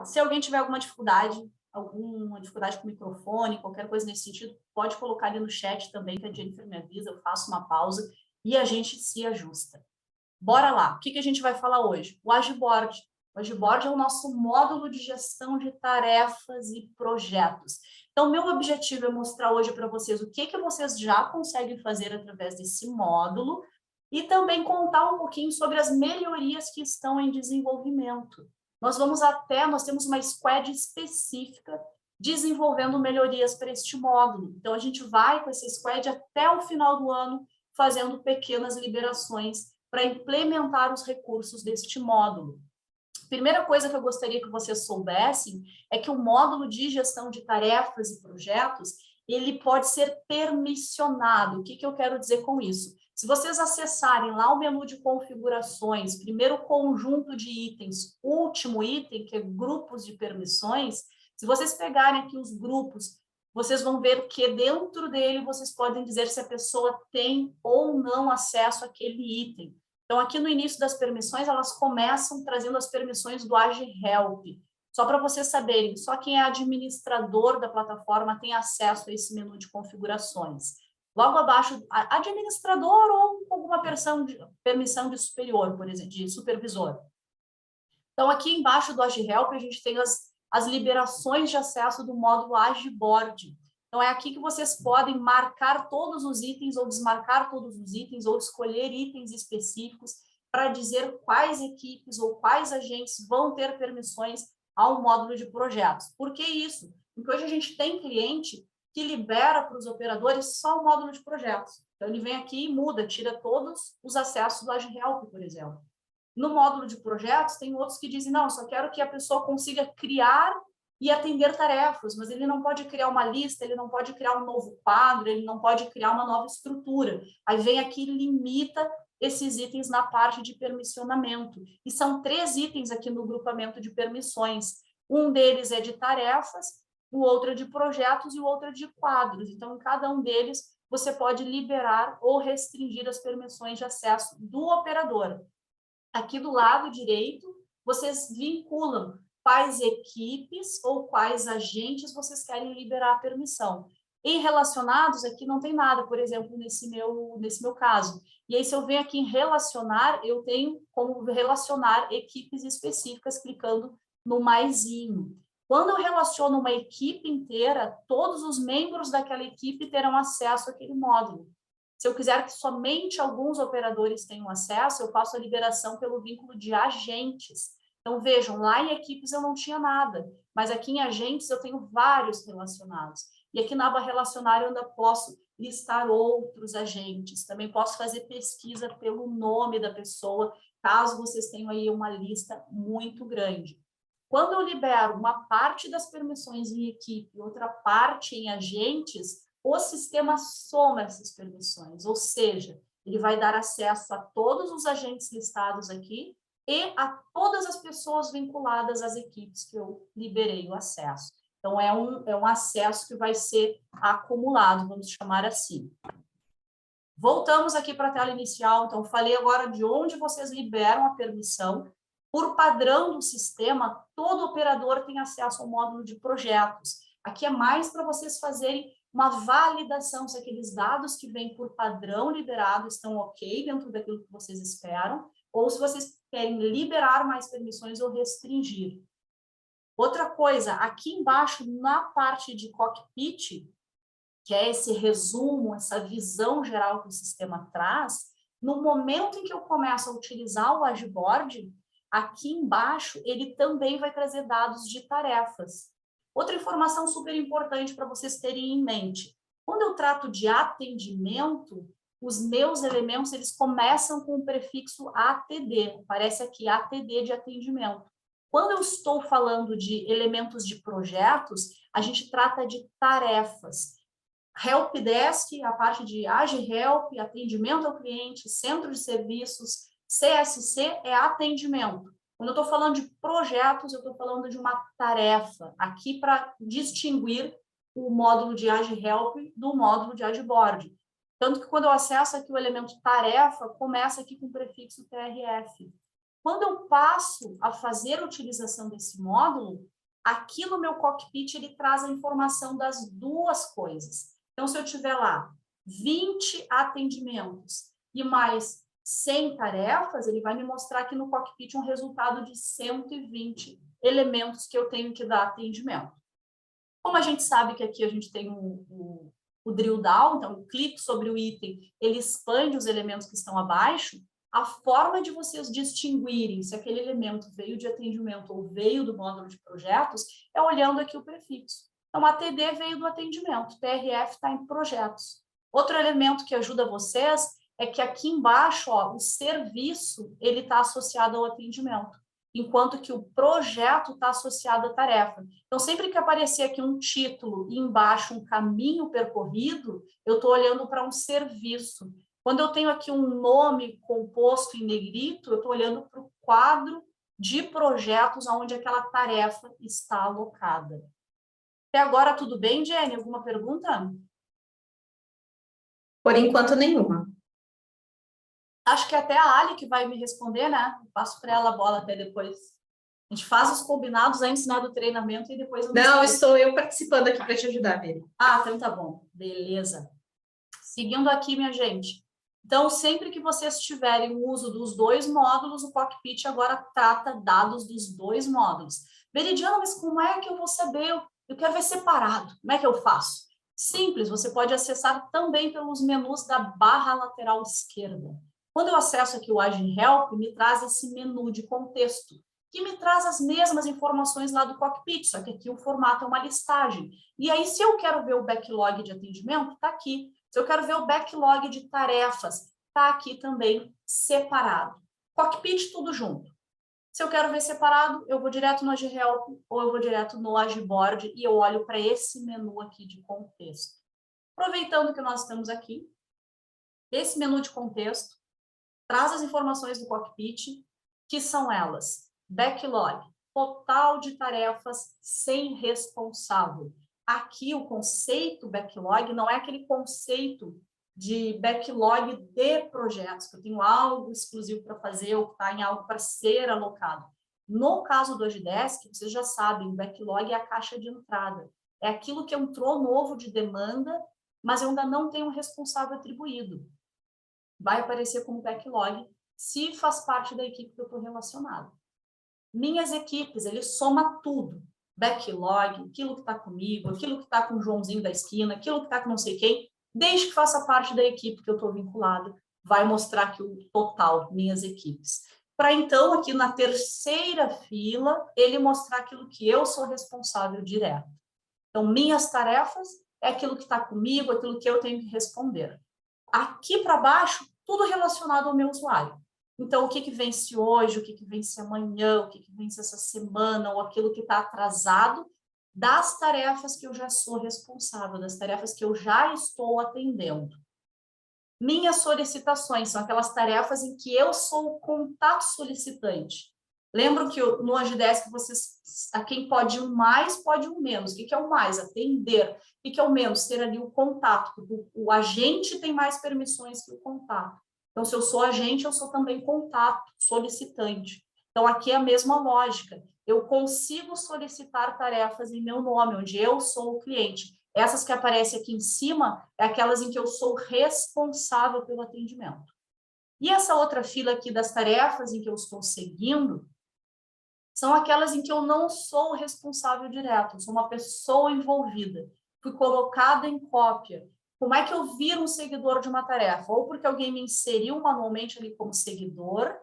Se alguém tiver alguma dificuldade com o microfone, qualquer coisa nesse sentido, pode colocar ali no chat também, que a Jennifer me avisa, eu faço uma pausa e a gente se ajusta. Bora lá, o que a gente vai falar hoje? O Agiboard. O Agiboard é o nosso módulo de gestão de tarefas e projetos. Então, meu objetivo é mostrar hoje para vocês o que vocês já conseguem fazer através desse módulo e também contar um pouquinho sobre as melhorias que estão em desenvolvimento. Nós temos uma squad específica desenvolvendo melhorias para este módulo. Então, a gente vai com essa squad até o final do ano, fazendo pequenas liberações para implementar os recursos deste módulo. Primeira coisa que eu gostaria que vocês soubessem é que o módulo de gestão de tarefas e projetos, ele pode ser permissionado. O que eu quero dizer com isso? Se vocês acessarem lá o menu de configurações, primeiro conjunto de itens, último item, que é grupos de permissões, se vocês pegarem aqui os grupos, vocês vão ver que dentro dele vocês podem dizer se a pessoa tem ou não acesso àquele item. Então, aqui no início das permissões, elas começam trazendo as permissões do AgiHelp. Só para vocês saberem, só quem é administrador da plataforma tem acesso a esse menu de configurações. Logo abaixo, administrador ou alguma permissão de superior, por exemplo, de supervisor. Então, aqui embaixo do AgiHelp, a gente tem as liberações de acesso do módulo Agiboard. Então, é aqui que vocês podem marcar todos os itens ou desmarcar todos os itens ou escolher itens específicos para dizer quais equipes ou quais agentes vão ter permissões ao módulo de projetos. Por que isso? Porque hoje a gente tem cliente que libera para os operadores só o módulo de projetos. Então, ele vem aqui e muda, tira todos os acessos do AgiHelp, por exemplo. No módulo de projetos, tem outros que dizem, não, só quero que a pessoa consiga criar e atender tarefas, mas ele não pode criar uma lista, ele não pode criar um novo quadro, ele não pode criar uma nova estrutura. Aí vem aqui e limita esses itens na parte de permissionamento. E são 3 itens aqui no grupamento de permissões. Um deles é de tarefas, o outro é de projetos e o outro é de quadros. Então, em cada um deles, você pode liberar ou restringir as permissões de acesso do operador. Aqui do lado direito, vocês vinculam quais equipes ou quais agentes vocês querem liberar a permissão. Em relacionados, aqui não tem nada, por exemplo, nesse meu caso. E aí, se eu venho aqui em relacionar, eu tenho como relacionar equipes específicas, clicando no maisinho. Quando eu relaciono uma equipe inteira, todos os membros daquela equipe terão acesso àquele módulo. Se eu quiser que somente alguns operadores tenham acesso, eu faço a liberação pelo vínculo de agentes. Então, vejam, lá em equipes eu não tinha nada, mas aqui em agentes eu tenho vários relacionados. E aqui na aba relacionar eu ainda posso listar outros agentes. Também posso fazer pesquisa pelo nome da pessoa, caso vocês tenham aí uma lista muito grande. Quando eu libero uma parte das permissões em equipe e outra parte em agentes, o sistema soma essas permissões, ou seja, ele vai dar acesso a todos os agentes listados aqui e a todas as pessoas vinculadas às equipes que eu liberei o acesso. Então, é um acesso que vai ser acumulado, vamos chamar assim. Voltamos aqui para a tela inicial. Então, falei agora de onde vocês liberam a permissão. Por padrão do sistema, todo operador tem acesso ao módulo de projetos. Aqui é mais para vocês fazerem uma validação se aqueles dados que vêm por padrão liberado estão ok dentro daquilo que vocês esperam, ou se vocês querem liberar mais permissões ou restringir. Outra coisa, aqui embaixo, na parte de cockpit, que é esse resumo, essa visão geral que o sistema traz, no momento em que eu começo a utilizar o Agiboard, aqui embaixo ele também vai trazer dados de tarefas. Outra informação super importante para vocês terem em mente. Quando eu trato de atendimento, os meus elementos eles começam com o prefixo ATD. Aparece aqui ATD de atendimento. Quando eu estou falando de elementos de projetos, a gente trata de tarefas. Helpdesk, a parte de AgiHelp, atendimento ao cliente, centro de serviços, CSC é atendimento. Quando eu estou falando de projetos, eu estou falando de uma tarefa, aqui para distinguir o módulo de AgiHelp do módulo de Agiboard. Tanto que quando eu acesso aqui o elemento tarefa, começa aqui com o prefixo TRF. Quando eu passo a fazer a utilização desse módulo, Aqui no meu cockpit, ele traz a informação das duas coisas. Então, se eu tiver lá 20 atendimentos e mais 100 tarefas, ele vai me mostrar aqui no cockpit um resultado de 120 elementos que eu tenho que dar atendimento. Como a gente sabe que aqui a gente tem o drill down, então o clique sobre o item, ele expande os elementos que estão abaixo, a forma de vocês distinguirem se aquele elemento veio de atendimento ou veio do módulo de projetos é olhando aqui o prefixo. Então, a TD veio do atendimento, TRF está em projetos. Outro elemento que ajuda vocês é que aqui embaixo, ó, o serviço ele está associado ao atendimento, enquanto que o projeto está associado à tarefa. Então, sempre que aparecer aqui um título e embaixo um caminho percorrido, eu estou olhando para um serviço. Quando eu tenho aqui um nome composto em negrito, eu estou olhando para o quadro de projetos onde aquela tarefa está alocada. Até agora, tudo bem, Jenny? Alguma pergunta? Por enquanto, nenhuma. Acho que até a Ali que vai me responder, né? Eu passo para ela a bola até depois. A gente faz os combinados antes, né, do treinamento e depois... Não, estou eu participando aqui para te ajudar, Veri. Ah, então tá bom. Beleza. Seguindo aqui, minha gente. Então, sempre que vocês tiverem o uso dos dois módulos, o cockpit agora trata dados dos dois módulos. Veridiana, mas como é que eu vou saber? Eu quero ver separado. Como é que eu faço? Simples, você pode acessar também pelos menus da barra lateral esquerda. Quando eu acesso aqui o Agile Help, me traz esse menu de contexto, que me traz as mesmas informações lá do cockpit, só que aqui o formato é uma listagem. E aí, se eu quero ver o backlog de atendimento, está aqui. Se eu quero ver o backlog de tarefas, está aqui também separado. Cockpit, tudo junto. Se eu quero ver separado, eu vou direto no Agile Help ou eu vou direto no Agiboard e eu olho para esse menu aqui de contexto. Aproveitando que nós estamos aqui, esse menu de contexto traz as informações do cockpit, que são elas: backlog, total de tarefas sem responsável. Aqui o conceito backlog não é aquele conceito de backlog de projetos, que eu tenho algo exclusivo para fazer ou que está em algo para ser alocado. No caso do Agidesk, vocês já sabem, o backlog é a caixa de entrada. É aquilo que entrou novo de demanda, mas eu ainda não tenho um responsável atribuído. Vai aparecer como backlog se faz parte da equipe que eu estou relacionado. Minhas equipes, ele soma tudo. Backlog, aquilo que está comigo, aquilo que está com o Joãozinho da esquina, aquilo que está com não sei quem, desde que faça parte da equipe que eu estou vinculado, vai mostrar aqui o total, minhas equipes. Para então, aqui na terceira fila, ele mostrar aquilo que eu sou responsável direto. Então, minhas tarefas é aquilo que está comigo, aquilo que eu tenho que responder. Aqui para baixo, tudo relacionado ao meu usuário. Então, o que vence hoje, o que vence amanhã, o que vence essa semana, ou aquilo que está atrasado, das tarefas que eu já sou responsável, das tarefas que eu já estou atendendo. Minhas solicitações são aquelas tarefas em que eu sou o contato solicitante. Lembro que no Agidesk, a quem pode um mais, pode um menos. O que é o mais? Atender. O que é o menos? Ter ali o contato. O agente tem mais permissões que o contato. Então, se eu sou agente, eu sou também contato, solicitante. Então, aqui é a mesma lógica. Eu consigo solicitar tarefas em meu nome, onde eu sou o cliente. Essas que aparecem aqui em cima, é aquelas em que eu sou responsável pelo atendimento. E essa outra fila aqui das tarefas em que eu estou seguindo, são aquelas em que eu não sou o responsável direto, eu sou uma pessoa envolvida. Fui colocada em cópia. Como é que eu viro um seguidor de uma tarefa? Ou porque alguém me inseriu manualmente ali como seguidor,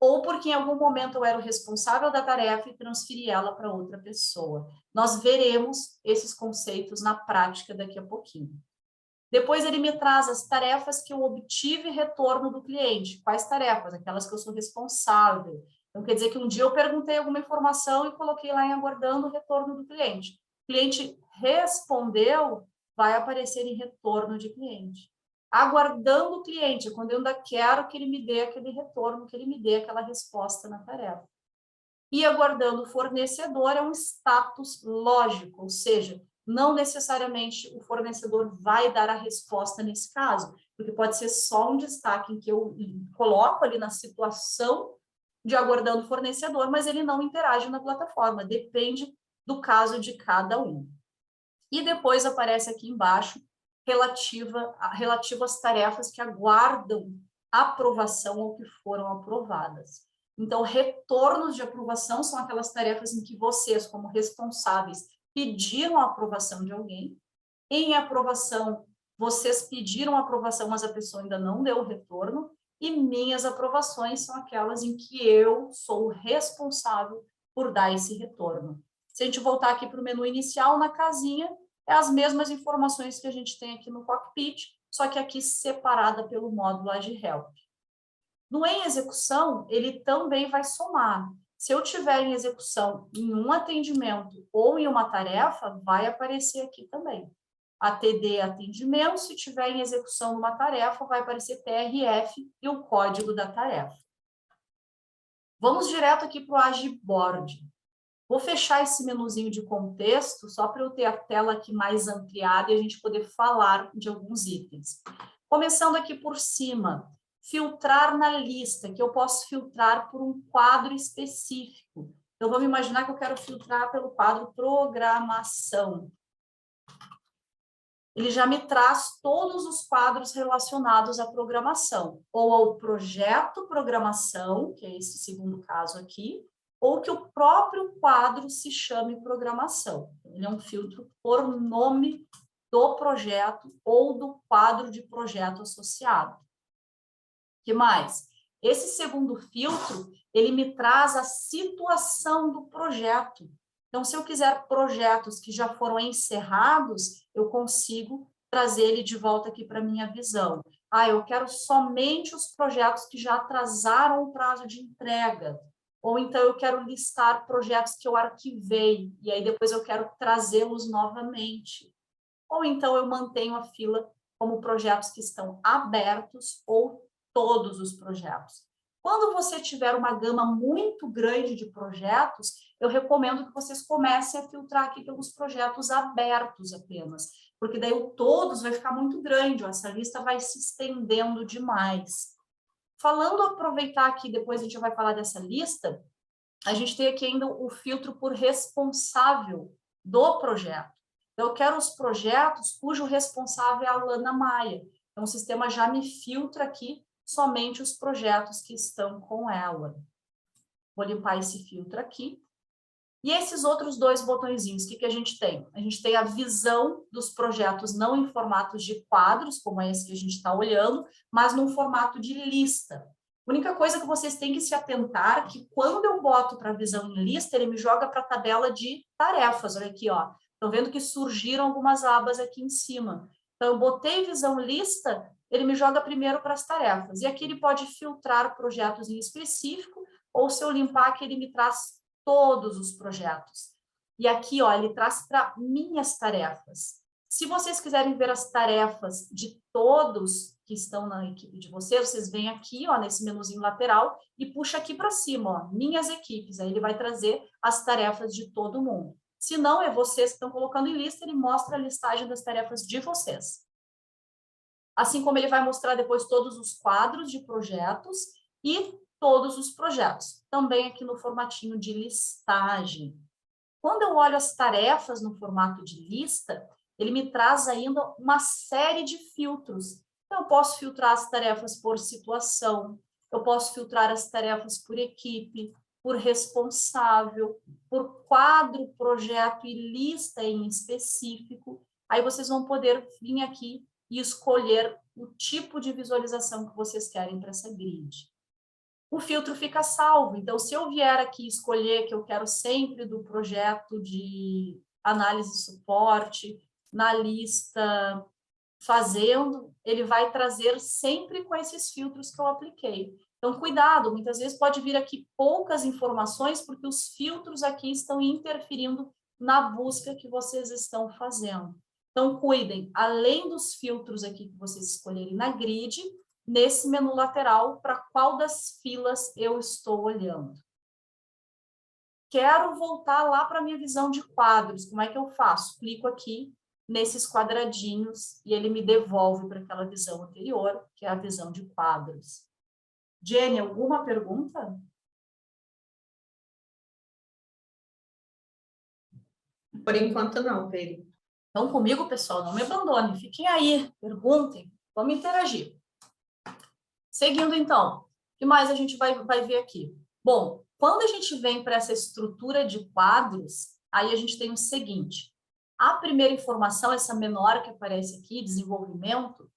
ou porque em algum momento eu era o responsável da tarefa e transferi ela para outra pessoa. Nós veremos esses conceitos na prática daqui a pouquinho. Depois ele me traz as tarefas que eu obtive retorno do cliente. Quais tarefas? Aquelas que eu sou responsável. Então, quer dizer que um dia eu perguntei alguma informação e coloquei lá em aguardando o retorno do cliente. O cliente respondeu, vai aparecer em retorno de cliente. Aguardando o cliente, quando eu ainda quero que ele me dê aquele retorno, que ele me dê aquela resposta na tarefa. E aguardando o fornecedor é um status lógico, ou seja, não necessariamente o fornecedor vai dar a resposta nesse caso, porque pode ser só um destaque em que eu coloco ali na situação de aguardando o fornecedor, mas ele não interage na plataforma, depende do caso de cada um. E depois aparece aqui embaixo, relativo às tarefas que aguardam aprovação ou que foram aprovadas. Então, retornos de aprovação são aquelas tarefas em que vocês, como responsáveis, pediram a aprovação de alguém. Em aprovação, vocês pediram a aprovação, mas a pessoa ainda não deu o retorno. E minhas aprovações são aquelas em que eu sou responsável por dar esse retorno. Se a gente voltar aqui para o menu inicial, na casinha, é as mesmas informações que a gente tem aqui no cockpit, só que aqui separada pelo módulo lá de help. No em execução, ele também vai somar. Se eu tiver em execução em um atendimento ou em uma tarefa, vai aparecer aqui também. ATD atendimento, se tiver em execução numa tarefa, vai aparecer TRF e o código da tarefa. Vamos direto aqui para o Agiboard. Vou fechar esse menuzinho de contexto, só para eu ter a tela aqui mais ampliada e a gente poder falar de alguns itens. Começando aqui por cima, filtrar na lista, que eu posso filtrar por um quadro específico. Então, vamos imaginar que eu quero filtrar pelo quadro programação. Ele já me traz todos os quadros relacionados à programação, ou ao projeto programação, que é esse segundo caso aqui, ou que o próprio quadro se chame programação. Ele é um filtro por nome do projeto ou do quadro de projeto associado. O que mais? Esse segundo filtro, ele me traz a situação do projeto. Então, se eu quiser projetos que já foram encerrados, eu consigo trazer ele de volta aqui para a minha visão. Ah, eu quero somente os projetos que já atrasaram o prazo de entrega. Ou então eu quero listar projetos que eu arquivei, e aí depois eu quero trazê-los novamente. Ou então eu mantenho a fila como projetos que estão abertos ou todos os projetos. Quando você tiver uma gama muito grande de projetos, eu recomendo que vocês comecem a filtrar aqui pelos projetos abertos apenas, porque daí o todos vai ficar muito grande, ó, essa lista vai se estendendo demais. Falando, aproveitar aqui, depois a gente vai falar dessa lista, a gente tem aqui ainda o filtro por responsável do projeto. Então, eu quero os projetos cujo responsável é a Lana Maia. Então, o sistema já me filtra aqui somente os projetos que estão com ela. Vou limpar esse filtro aqui. E esses outros dois botõezinhos, o que a gente tem? A gente tem a visão dos projetos não em formatos de quadros, como é esse que a gente está olhando, mas num formato de lista. A única coisa que vocês têm que se atentar é que quando eu boto para a visão em lista, ele me joga para a tabela de tarefas. Olha aqui, ó. Estão vendo que surgiram algumas abas aqui em cima. Então, eu botei visão lista, ele me joga primeiro para as tarefas. E aqui ele pode filtrar projetos em específico, ou se eu limpar aqui, ele me traz todos os projetos. E aqui, ó, ele traz para minhas tarefas. Se vocês quiserem ver as tarefas de todos que estão na equipe de vocês, vocês vêm aqui, ó, nesse menuzinho lateral e puxa aqui para cima, ó, minhas equipes. Aí ele vai trazer as tarefas de todo mundo. Se não, é vocês que estão colocando em lista, ele mostra a listagem das tarefas de vocês. Assim como ele vai mostrar depois todos os quadros de projetos e todos os projetos, também aqui no formatinho de listagem. Quando eu olho as tarefas no formato de lista, ele me traz ainda uma série de filtros. Então, eu posso filtrar as tarefas por situação, eu posso filtrar as tarefas por equipe, por responsável, por quadro, projeto e lista em específico. Aí vocês vão poder vir aqui e escolher o tipo de visualização que vocês querem para essa grid. O filtro fica salvo. Então, se eu vier aqui escolher que eu quero sempre do projeto de análise e suporte, na lista fazendo, ele vai trazer sempre com esses filtros que eu apliquei. Então, cuidado, muitas vezes pode vir aqui poucas informações, porque os filtros aqui estão interferindo na busca que vocês estão fazendo. Então, cuidem, além dos filtros aqui que vocês escolherem na grid, nesse menu lateral, para qual das filas eu estou olhando. Quero voltar lá para a minha visão de quadros. Como é que eu faço? Clico aqui nesses quadradinhos e ele me devolve para aquela visão anterior, que é a visão de quadros. Jenny, alguma pergunta? Por enquanto não, Veri. Então, comigo, pessoal, não me abandonem. Fiquem aí, perguntem, vamos interagir. Seguindo, então, o que mais a gente vai ver aqui? Bom, quando a gente vem para essa estrutura de quadros, aí a gente tem o seguinte. A primeira informação, essa menor que aparece aqui, desenvolvimento,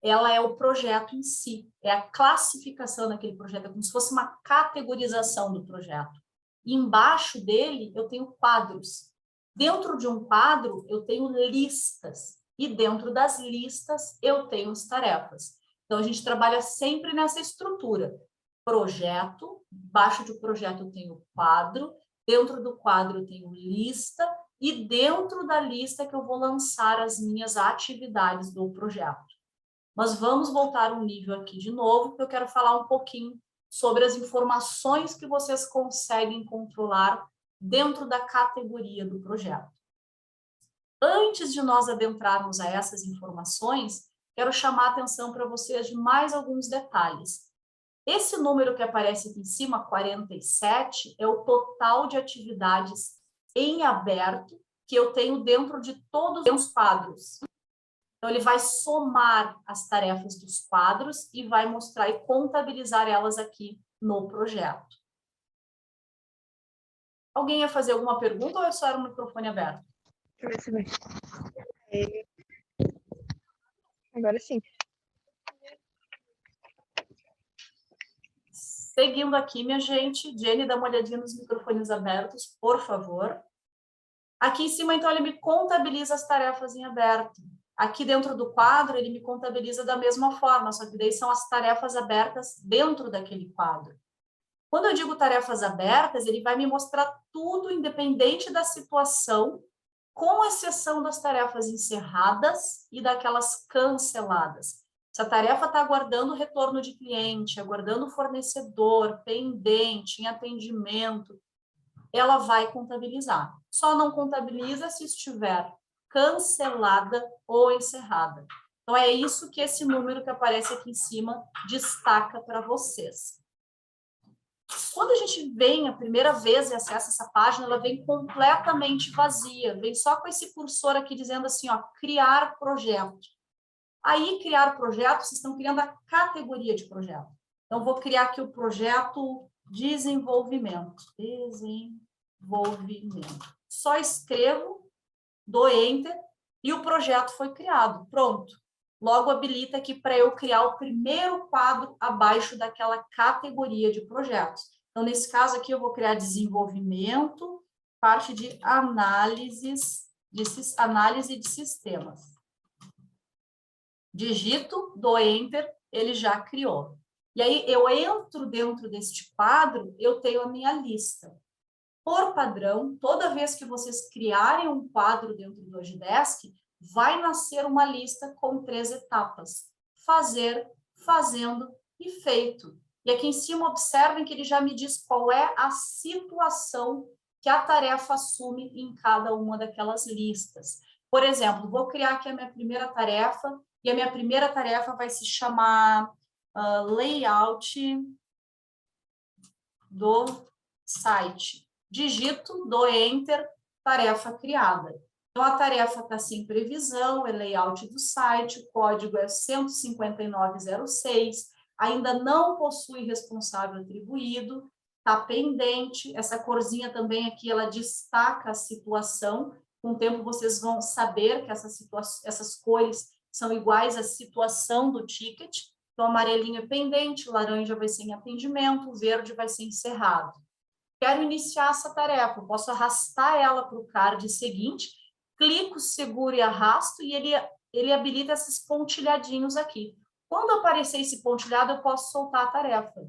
ela é o projeto em si, é a classificação daquele projeto, é como se fosse uma categorização do projeto. E embaixo dele, eu tenho quadros. Dentro de um quadro, eu tenho listas. E dentro das listas, eu tenho as tarefas. Então, a gente trabalha sempre nessa estrutura. Projeto, embaixo do projeto eu tenho quadro, dentro do quadro eu tenho lista, e dentro da lista que eu vou lançar as minhas atividades do projeto. Mas vamos voltar um nível aqui de novo, porque eu quero falar um pouquinho sobre as informações que vocês conseguem controlar dentro da categoria do projeto. Antes de nós adentrarmos a essas informações, quero chamar a atenção para vocês de mais alguns detalhes. Esse número que aparece aqui em cima, 47, é o total de atividades em aberto que eu tenho dentro de todos os quadros. Então, ele vai somar as tarefas dos quadros e vai mostrar e contabilizar elas aqui no projeto. Alguém ia fazer alguma pergunta ou é só era o microfone aberto? Deixa eu ver se vai. Agora sim. Seguindo aqui, minha gente, Jenny, dá uma olhadinha nos microfones abertos, por favor. Aqui em cima, então, ele me contabiliza as tarefas em aberto. Aqui dentro do quadro, ele me contabiliza da mesma forma, só que daí são as tarefas abertas dentro daquele quadro. Quando eu digo tarefas abertas, ele vai me mostrar tudo, independente da situação, com exceção das tarefas encerradas e daquelas canceladas. Se a tarefa está aguardando retorno de cliente, aguardando fornecedor, pendente, em atendimento, ela vai contabilizar. Só não contabiliza se estiver cancelada ou encerrada. Então, é isso que esse número que aparece aqui em cima destaca para vocês. Quando a gente vem a primeira vez e acessa essa página, ela vem completamente vazia, vem só com esse cursor aqui dizendo assim, ó, criar projeto. Aí, criar projeto, vocês estão criando a categoria de projeto. Então, vou criar aqui o projeto desenvolvimento. Desenvolvimento. Só escrevo, dou Enter e o projeto foi criado. Pronto. Logo, habilita aqui para eu criar o primeiro quadro abaixo daquela categoria de projetos. Então, nesse caso aqui, eu vou criar desenvolvimento, parte de análise de sistemas. Digito, dou Enter, ele já criou. E aí, eu entro dentro deste quadro, eu tenho a minha lista. Por padrão, toda vez que vocês criarem um quadro dentro do Agidesk, vai nascer uma lista com 3 etapas. Fazer, fazendo e feito. E aqui em cima, observem que ele já me diz qual é a situação que a tarefa assume em cada uma daquelas listas. Por exemplo, vou criar aqui a minha primeira tarefa, e a minha primeira tarefa vai se chamar layout do site. Digito, dou Enter, tarefa criada. Então, a tarefa está sem previsão, é layout do site, o código é 15906, ainda não possui responsável atribuído, está pendente, essa corzinha também aqui, ela destaca a situação, com o tempo vocês vão saber que essas cores são iguais à situação do ticket, então amarelinho é pendente, laranja vai ser em atendimento, verde vai ser encerrado. Quero iniciar essa tarefa, eu posso arrastar ela para o card seguinte, clico, seguro e arrasto, e ele habilita esses pontilhadinhos aqui. Quando aparecer esse pontilhado, eu posso soltar a tarefa.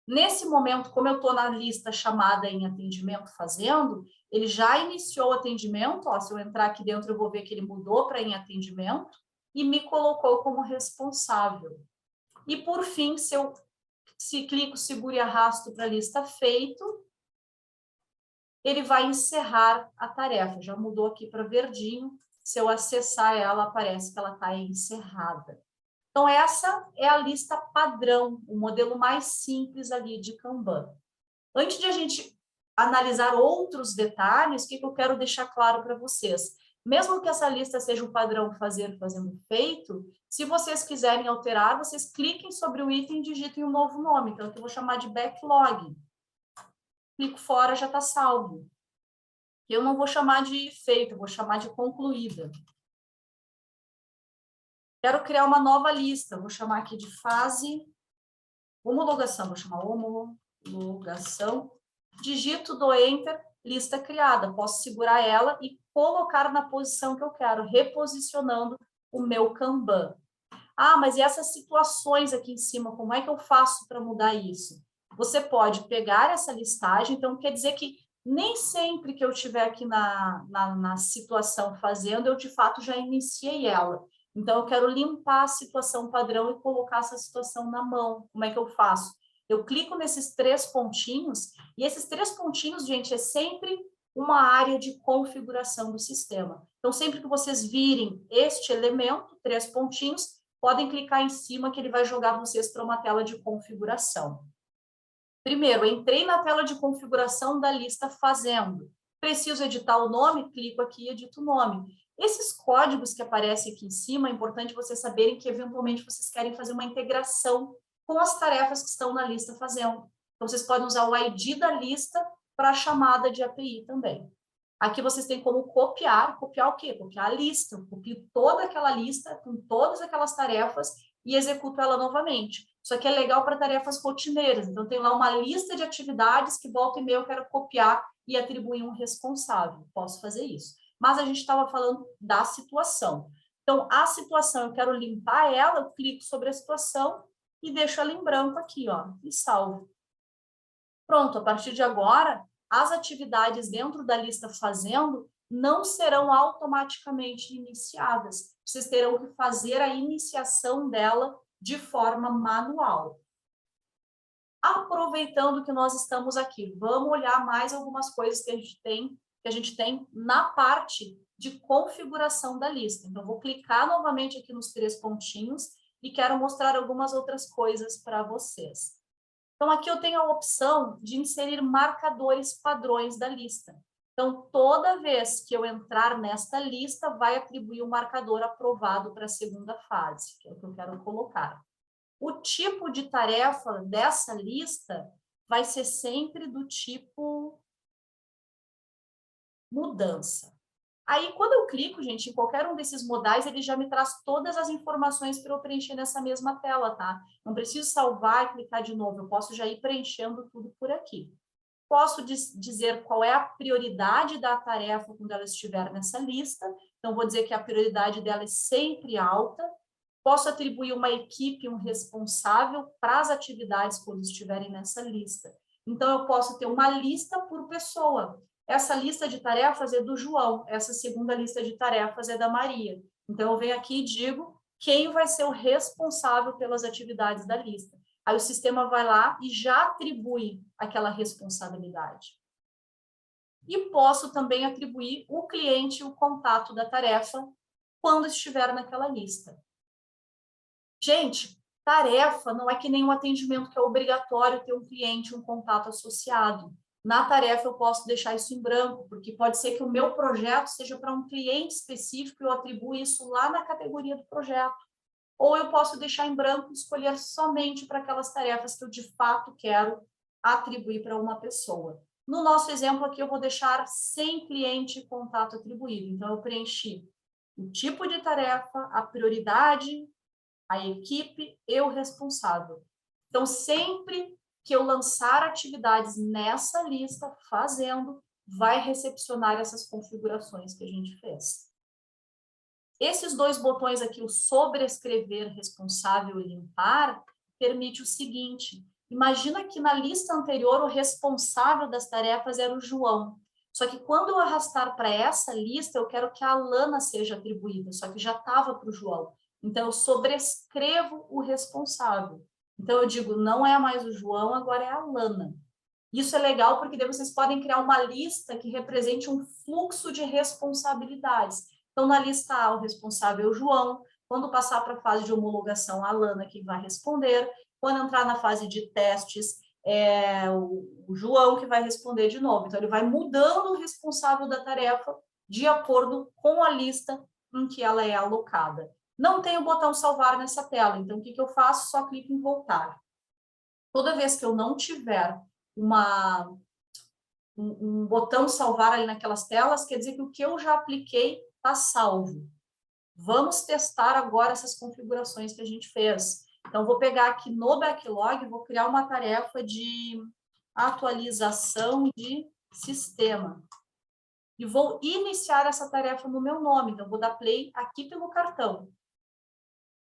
Nesse momento, como eu estou na lista chamada em atendimento fazendo, ele já iniciou o atendimento, ó, se eu entrar aqui dentro, eu vou ver que ele mudou para em atendimento e me colocou como responsável. E, por fim, se clico, seguro e arrasto para a lista feito, ele vai encerrar a tarefa. Já mudou aqui para verdinho. Se eu acessar ela, aparece que ela está encerrada. Então, essa é a lista padrão, o modelo mais simples ali de Kanban. Antes de a gente analisar outros detalhes, o que eu quero deixar claro para vocês? Mesmo que essa lista seja o padrão fazer, fazendo, feito, se vocês quiserem alterar, vocês cliquem sobre o item e digitem um novo nome. Então, eu vou chamar de backlog. Clico fora, já está salvo. Eu não vou chamar de feito, eu vou chamar de concluída. Quero criar uma nova lista, vou chamar aqui de fase homologação, vou chamar homologação. Digito do Enter, lista criada. Posso segurar ela e colocar na posição que eu quero, reposicionando o meu Kanban. Ah, mas e essas situações aqui em cima, como é que eu faço para mudar isso? Você pode pegar essa listagem, então quer dizer que nem sempre que eu estiver aqui na situação fazendo, eu de fato já iniciei ela. Então, eu quero limpar a situação padrão e colocar essa situação na mão. Como é que eu faço? Eu clico nesses 3 pontinhos, e esses 3 pontinhos, gente, é sempre uma área de configuração do sistema. Então, sempre que vocês virem este elemento, 3 pontinhos, podem clicar em cima que ele vai jogar vocês para uma tela de configuração. Primeiro, entrei na tela de configuração da lista fazendo. Preciso editar o nome? Clico aqui e edito o nome. Esses códigos que aparecem aqui em cima, é importante vocês saberem que, eventualmente, vocês querem fazer uma integração com as tarefas que estão na lista fazendo. Então, vocês podem usar o ID da lista para a chamada de API também. Aqui vocês têm como copiar. Copiar o quê? Copiar a lista. Eu copio toda aquela lista com todas aquelas tarefas e executo ela novamente. Isso aqui é legal para tarefas rotineiras. Então, tem lá uma lista de atividades que volta e meia eu quero copiar e atribuir um responsável. Posso fazer isso. Mas a gente estava falando da situação. Então, a situação, eu quero limpar ela, eu clico sobre a situação e deixo ela em branco aqui, ó, e salvo. Pronto, a partir de agora, as atividades dentro da lista fazendo não serão automaticamente iniciadas. Vocês terão que fazer a iniciação dela de forma manual. Aproveitando que nós estamos aqui, vamos olhar mais algumas coisas que a gente tem na parte de configuração da lista. Então, vou clicar novamente aqui nos 3 pontinhos e quero mostrar algumas outras coisas para vocês. Então, aqui eu tenho a opção de inserir marcadores padrões da lista. Então, toda vez que eu entrar nesta lista, vai atribuir um marcador aprovado para a segunda fase, que é o que eu quero colocar. O tipo de tarefa dessa lista vai ser sempre do tipo mudança. Aí, quando eu clico, gente, em qualquer um desses modais, ele já me traz todas as informações para eu preencher nessa mesma tela, tá? Não preciso salvar e clicar de novo, eu posso já ir preenchendo tudo por aqui. Posso dizer qual é a prioridade da tarefa quando ela estiver nessa lista. Então, vou dizer que a prioridade dela é sempre alta. Posso atribuir uma equipe, um responsável para as atividades quando estiverem nessa lista. Então, eu posso ter uma lista por pessoa. Essa lista de tarefas é do João, essa segunda lista de tarefas é da Maria. Então, eu venho aqui e digo quem vai ser o responsável pelas atividades da lista. Aí o sistema vai lá e já atribui aquela responsabilidade. E posso também atribuir o cliente e o contato da tarefa quando estiver naquela lista. Gente, tarefa não é que nem um atendimento que é obrigatório ter um cliente, um contato associado. Na tarefa eu posso deixar isso em branco, porque pode ser que o meu projeto seja para um cliente específico e eu atribuo isso lá na categoria do projeto. Ou eu posso deixar em branco e escolher somente para aquelas tarefas que eu de fato quero atribuir para uma pessoa. No nosso exemplo aqui, eu vou deixar sem cliente e contato atribuído. Então, eu preenchi o tipo de tarefa, a prioridade, a equipe e o responsável. Então, sempre que eu lançar atividades nessa lista, fazendo, vai recepcionar essas configurações que a gente fez. Esses 2 botões aqui, o sobrescrever, responsável e limpar, permite o seguinte. Imagina que na lista anterior o responsável das tarefas era o João. Só que quando eu arrastar para essa lista, eu quero que a Alana seja atribuída, só que já estava para o João. Então, eu sobrescrevo o responsável. Então, eu digo, não é mais o João, agora é a Alana. Isso é legal porque daí vocês podem criar uma lista que represente um fluxo de responsabilidades. Então, na lista A, o responsável é o João. Quando passar para a fase de homologação, a Alana que vai responder. Quando entrar na fase de testes, o João que vai responder de novo. Então, ele vai mudando o responsável da tarefa de acordo com a lista em que ela é alocada. Não tem o botão salvar nessa tela, então o que eu faço? Só clico em voltar. Toda vez que eu não tiver um botão salvar ali naquelas telas, quer dizer que o que eu já apliquei está salvo. Vamos testar agora essas configurações que a gente fez. Então, vou pegar aqui no backlog, vou criar uma tarefa de atualização de sistema. E vou iniciar essa tarefa no meu nome. Então, vou dar play aqui pelo cartão.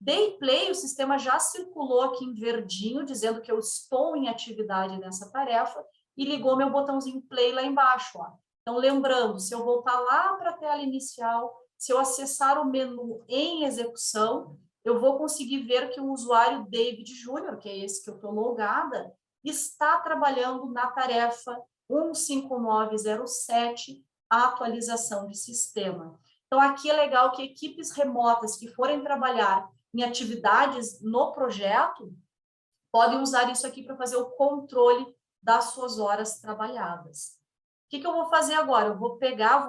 Dei play, o sistema já circulou aqui em verdinho, dizendo que eu estou em atividade nessa tarefa, e ligou meu botãozinho play lá embaixo. Ó. Então, lembrando, se eu voltar lá para a tela inicial, se eu acessar o menu em execução, eu vou conseguir ver que o usuário David Júnior, que é esse que eu estou logada, está trabalhando na tarefa 15907, a atualização de sistema. Então, aqui é legal que equipes remotas que forem trabalhar em atividades no projeto podem usar isso aqui para fazer o controle das suas horas trabalhadas. O que eu vou fazer agora? Eu vou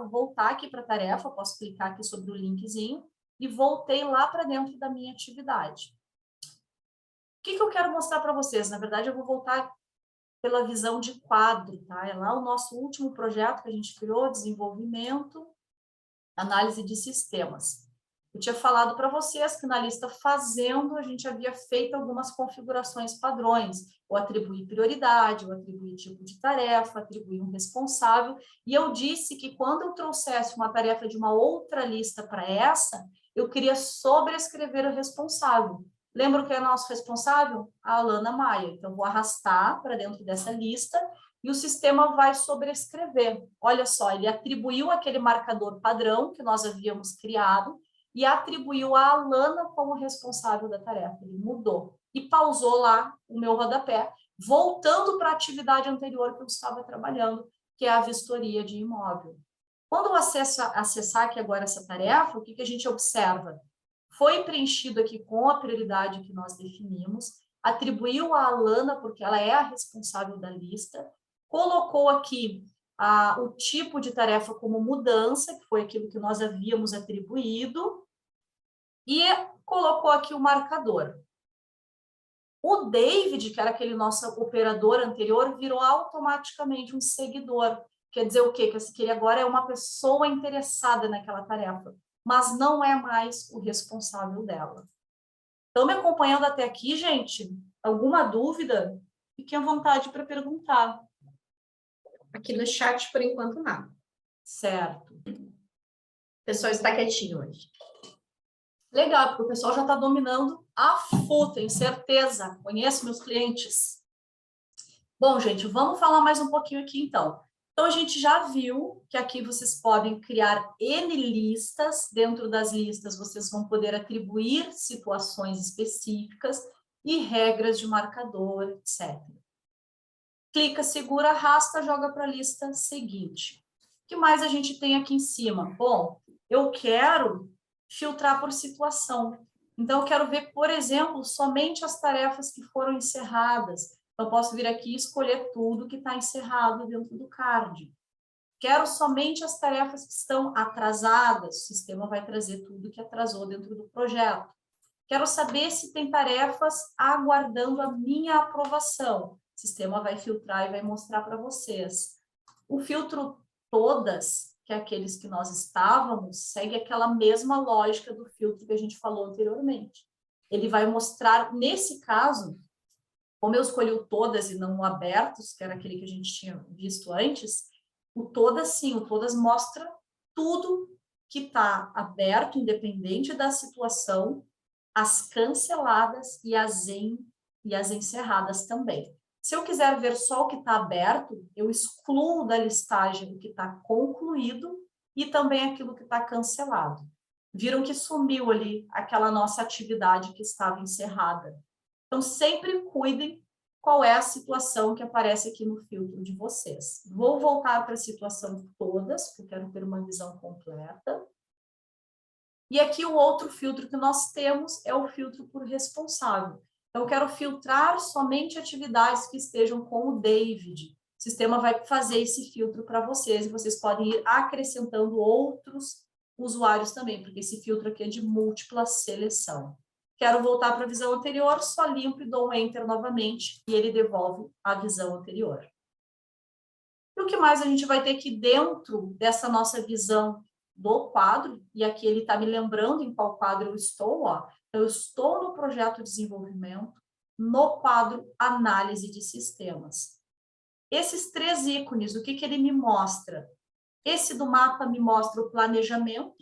voltar aqui para a tarefa, posso clicar aqui sobre o linkzinho e voltei lá para dentro da minha atividade. O que eu quero mostrar para vocês? Na verdade, eu vou voltar pela visão de quadro, tá? É lá o nosso último projeto que a gente criou, desenvolvimento, análise de sistemas. Eu tinha falado para vocês que na lista fazendo, a gente havia feito algumas configurações padrões, ou atribuir prioridade, ou atribuir tipo de tarefa, atribuir um responsável, e eu disse que quando eu trouxesse uma tarefa de uma outra lista para essa, eu queria sobrescrever o responsável. Lembra que é nosso responsável? A Alana Maia. Então, vou arrastar para dentro dessa lista e o sistema vai sobrescrever. Olha só, ele atribuiu aquele marcador padrão que nós havíamos criado e atribuiu a Alana como responsável da tarefa. Ele mudou e pausou lá o meu rodapé, voltando para a atividade anterior que eu estava trabalhando, que é a vistoria de imóvel. Quando eu acessar aqui agora essa tarefa, o que a gente observa? Foi preenchido aqui com a prioridade que nós definimos, atribuiu a Alana, porque ela é a responsável da lista, colocou aqui o tipo de tarefa como mudança, que foi aquilo que nós havíamos atribuído, e colocou aqui o marcador. O David, que era aquele nosso operador anterior, virou automaticamente um seguidor. Quer dizer o quê? Que ele agora é uma pessoa interessada naquela tarefa, mas não é mais o responsável dela. Estão me acompanhando até aqui, gente? Alguma dúvida? Fiquem à vontade para perguntar. Aqui no chat, por enquanto, nada. Certo. O pessoal está quietinho hoje. Legal, porque o pessoal já está dominando a full, tenho certeza. Conheço meus clientes. Bom, gente, vamos falar mais um pouquinho aqui, então. Então, a gente já viu que aqui vocês podem criar N listas. Dentro das listas, vocês vão poder atribuir situações específicas e regras de marcador, etc. Clica, segura, arrasta, joga para a lista seguinte. O que mais a gente tem aqui em cima? Bom, eu quero filtrar por situação. Então, eu quero ver, por exemplo, somente as tarefas que foram encerradas. Eu posso vir aqui e escolher tudo que está encerrado dentro do card. Quero somente as tarefas que estão atrasadas. O sistema vai trazer tudo que atrasou dentro do projeto. Quero saber se tem tarefas aguardando a minha aprovação. O sistema vai filtrar e vai mostrar para vocês. O filtro todas, que é aqueles que nós estávamos, segue aquela mesma lógica do filtro que a gente falou anteriormente. Ele vai mostrar, nesse caso, como eu escolhi o todas e não o abertos, que era aquele que a gente tinha visto antes, o todas sim, o todas mostra tudo que está aberto, independente da situação, as canceladas e as encerradas também. Se eu quiser ver só o que está aberto, eu excluo da listagem o que está concluído e também aquilo que está cancelado. Viram que sumiu ali aquela nossa atividade que estava encerrada. Então, sempre cuidem qual é a situação que aparece aqui no filtro de vocês. Vou voltar para a situação todas, porque eu quero ter uma visão completa. E aqui o outro filtro que nós temos é o filtro por responsável. Então, eu quero filtrar somente atividades que estejam com o David. O sistema vai fazer esse filtro para vocês, e vocês podem ir acrescentando outros usuários também, porque esse filtro aqui é de múltipla seleção. Quero voltar para a visão anterior, só limpo e dou um Enter novamente, e ele devolve a visão anterior. E o que mais a gente vai ter aqui dentro dessa nossa visão do quadro, e aqui ele está me lembrando em qual quadro eu estou, ó. Eu estou no projeto de desenvolvimento, no quadro análise de sistemas. Esses 3 ícones, o que que ele me mostra? Esse do mapa me mostra o planejamento,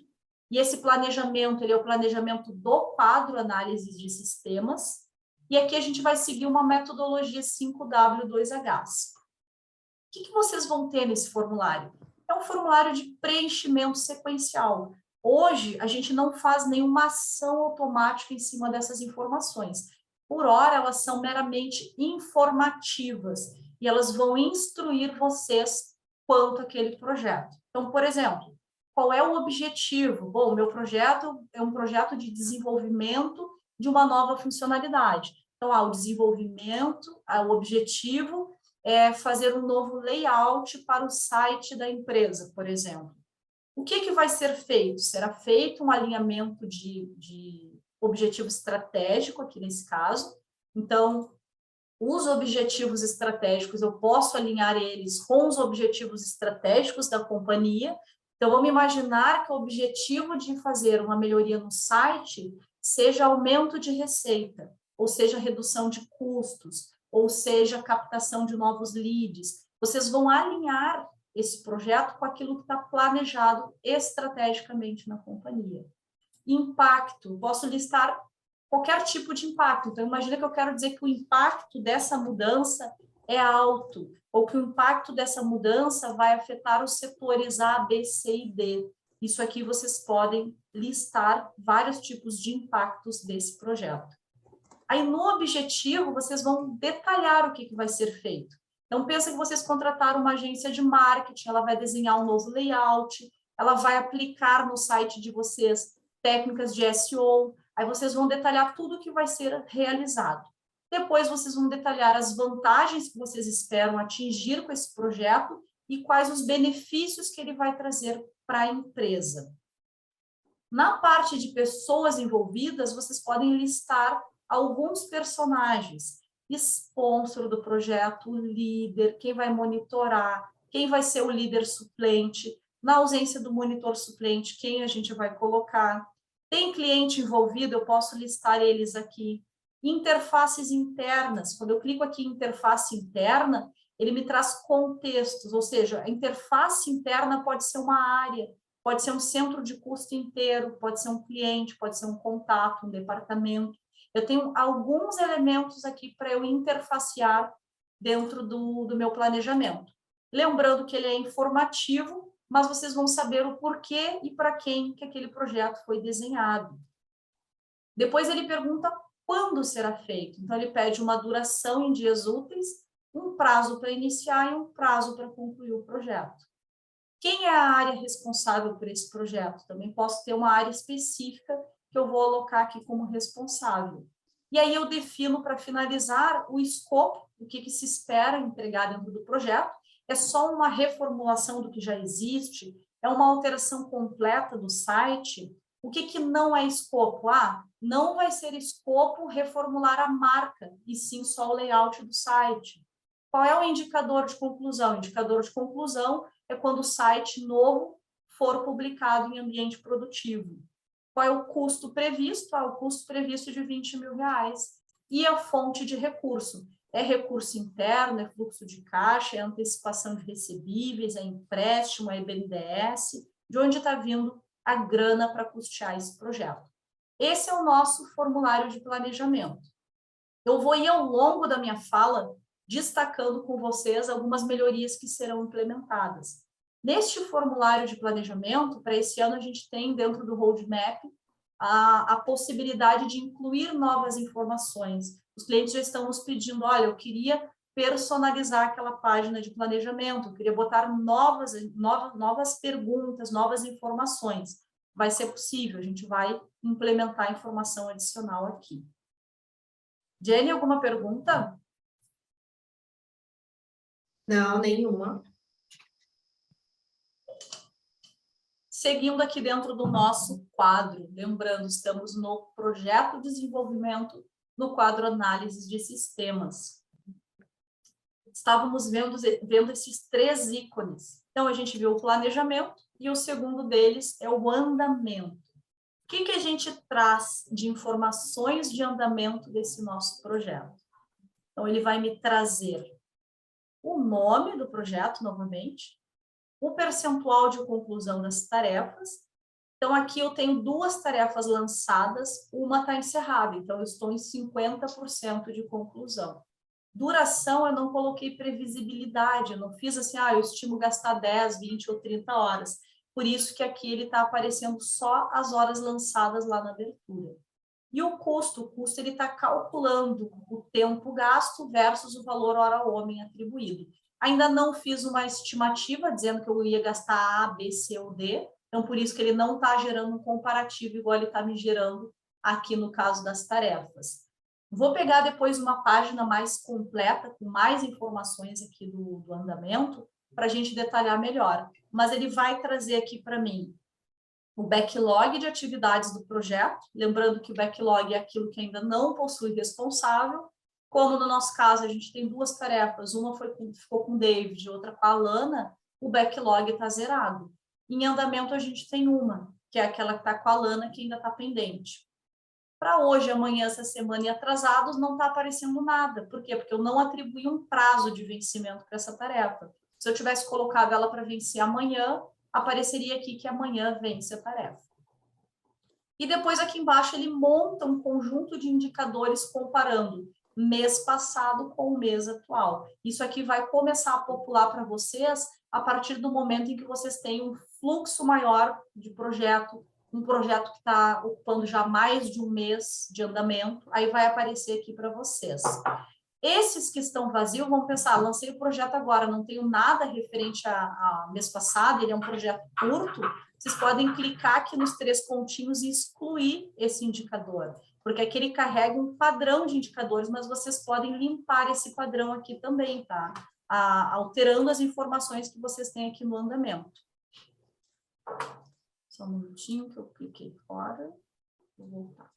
e esse planejamento, ele é o planejamento do quadro análise de sistemas, e aqui a gente vai seguir uma metodologia 5W2H. O que que vocês vão ter nesse formulário? É um formulário de preenchimento sequencial. Hoje, a gente não faz nenhuma ação automática em cima dessas informações. Por hora, elas são meramente informativas e elas vão instruir vocês quanto àquele projeto. Então, por exemplo, qual é o objetivo? Bom, meu projeto é um projeto de desenvolvimento de uma nova funcionalidade. Então, o desenvolvimento, o objetivo é fazer um novo layout para o site da empresa, por exemplo. O que que vai ser feito? Será feito um alinhamento de objetivo estratégico, aqui nesse caso. Então, os objetivos estratégicos, eu posso alinhar eles com os objetivos estratégicos da companhia. Então, vamos imaginar que o objetivo de fazer uma melhoria no site seja aumento de receita, ou seja, redução de custos, ou seja, captação de novos leads. Vocês vão alinhar esse projeto com aquilo que está planejado estrategicamente na companhia. Impacto, posso listar qualquer tipo de impacto. Então, imagina que eu quero dizer que o impacto dessa mudança é alto, ou que o impacto dessa mudança vai afetar os setores A, B, C e D. Isso aqui vocês podem listar vários tipos de impactos desse projeto. Aí, no objetivo, vocês vão detalhar o que vai ser feito. Então, pensa que vocês contrataram uma agência de marketing, ela vai desenhar um novo layout, ela vai aplicar no site de vocês técnicas de SEO, aí vocês vão detalhar tudo o que vai ser realizado. Depois, vocês vão detalhar as vantagens que vocês esperam atingir com esse projeto e quais os benefícios que ele vai trazer para a empresa. Na parte de pessoas envolvidas, vocês podem listar alguns personagens, sponsor do projeto, líder, quem vai monitorar, quem vai ser o líder suplente, na ausência do monitor suplente, quem a gente vai colocar. Tem cliente envolvido, eu posso listar eles aqui. Interfaces internas, quando eu clico aqui em interface interna, ele me traz contextos, ou seja, a interface interna pode ser uma área, pode ser um centro de custo inteiro, pode ser um cliente, pode ser um contato, um departamento. Eu tenho alguns elementos aqui para eu interfacear dentro do meu planejamento. Lembrando que ele é informativo, mas vocês vão saber o porquê e para quem que aquele projeto foi desenhado. Depois ele pergunta quando será feito. Então, ele pede uma duração em dias úteis, um prazo para iniciar e um prazo para concluir o projeto. Quem é a área responsável por esse projeto? Também posso ter uma área específica que eu vou alocar aqui como responsável. E aí eu defino, para finalizar, o escopo, o que se espera entregar dentro do projeto. É só uma reformulação do que já existe, é uma alteração completa do site. O que não é escopo? Não vai ser escopo reformular a marca, e sim só o layout do site. Qual é o indicador de conclusão? O indicador de conclusão é quando o site novo for publicado em ambiente produtivo. Qual é o custo previsto? O custo previsto de R$20 mil. E a fonte de recurso? É recurso interno, é fluxo de caixa, é antecipação de recebíveis, é empréstimo, é BNDES, de onde está vindo a grana para custear esse projeto. Esse é o nosso formulário de planejamento. Eu vou ir ao longo da minha fala destacando com vocês algumas melhorias que serão implementadas. Neste formulário de planejamento, para esse ano a gente tem dentro do roadmap a possibilidade de incluir novas informações. Os clientes já estão nos pedindo, olha, eu queria personalizar aquela página de planejamento, eu queria botar novas perguntas, novas informações. Vai ser possível, a gente vai implementar informação adicional aqui. Jenny, alguma pergunta? Não, nenhuma. Seguindo aqui dentro do nosso quadro, lembrando, estamos no projeto de desenvolvimento, no quadro análise de sistemas. Estávamos vendo esses 3 ícones. Então, a gente viu o planejamento e o segundo deles é o andamento. O que a gente traz de informações de andamento desse nosso projeto? Então, ele vai me trazer o nome do projeto, novamente, o percentual de conclusão das tarefas. Então, aqui eu tenho 2 tarefas lançadas, uma está encerrada, então eu estou em 50% de conclusão. Duração, eu não coloquei previsibilidade, eu não fiz assim, eu estimo gastar 10, 20 ou 30 horas. Por isso que aqui ele está aparecendo só as horas lançadas lá na abertura. E o custo ele está calculando o tempo gasto versus o valor hora-homem atribuído. Ainda não fiz uma estimativa dizendo que eu ia gastar A, B, C ou D, então por isso que ele não está gerando um comparativo igual ele está me gerando aqui no caso das tarefas. Vou pegar depois uma página mais completa, com mais informações aqui do andamento, para a gente detalhar melhor. Mas ele vai trazer aqui para mim o backlog de atividades do projeto, lembrando que o backlog é aquilo que ainda não possui responsável, como no nosso caso a gente tem 2 tarefas, uma ficou com o David, outra com a Alana, o backlog está zerado. Em andamento a gente tem uma, que é aquela que está com a Alana, que ainda está pendente. Para hoje, amanhã, essa semana e atrasados, não está aparecendo nada. Por quê? Porque eu não atribuí um prazo de vencimento para essa tarefa. Se eu tivesse colocado ela para vencer amanhã, apareceria aqui que amanhã vence a tarefa. E depois aqui embaixo ele monta um conjunto de indicadores comparando mês passado com o mês atual. Isso aqui vai começar a popular para vocês a partir do momento em que vocês têm um fluxo maior de projeto, um projeto que está ocupando já mais de um mês de andamento, aí vai aparecer aqui para vocês. Esses que estão vazios vão pensar, lancei o projeto agora, não tenho nada referente a mês passado, ele é um projeto curto, vocês podem clicar aqui nos 3 pontinhos e excluir esse indicador, porque aqui ele carrega um padrão de indicadores, mas vocês podem limpar esse padrão aqui também, tá? Alterando as informações que vocês têm aqui no andamento. Só um minutinho que eu cliquei fora, vou voltar.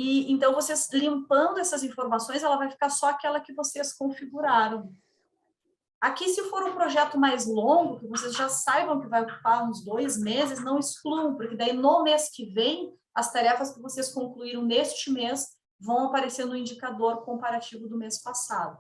E então, vocês limpando essas informações, ela vai ficar só aquela que vocês configuraram. Aqui, se for um projeto mais longo, que vocês já saibam que vai ocupar uns 2 meses, não excluam, porque daí no mês que vem, as tarefas que vocês concluíram neste mês vão aparecer no indicador comparativo do mês passado.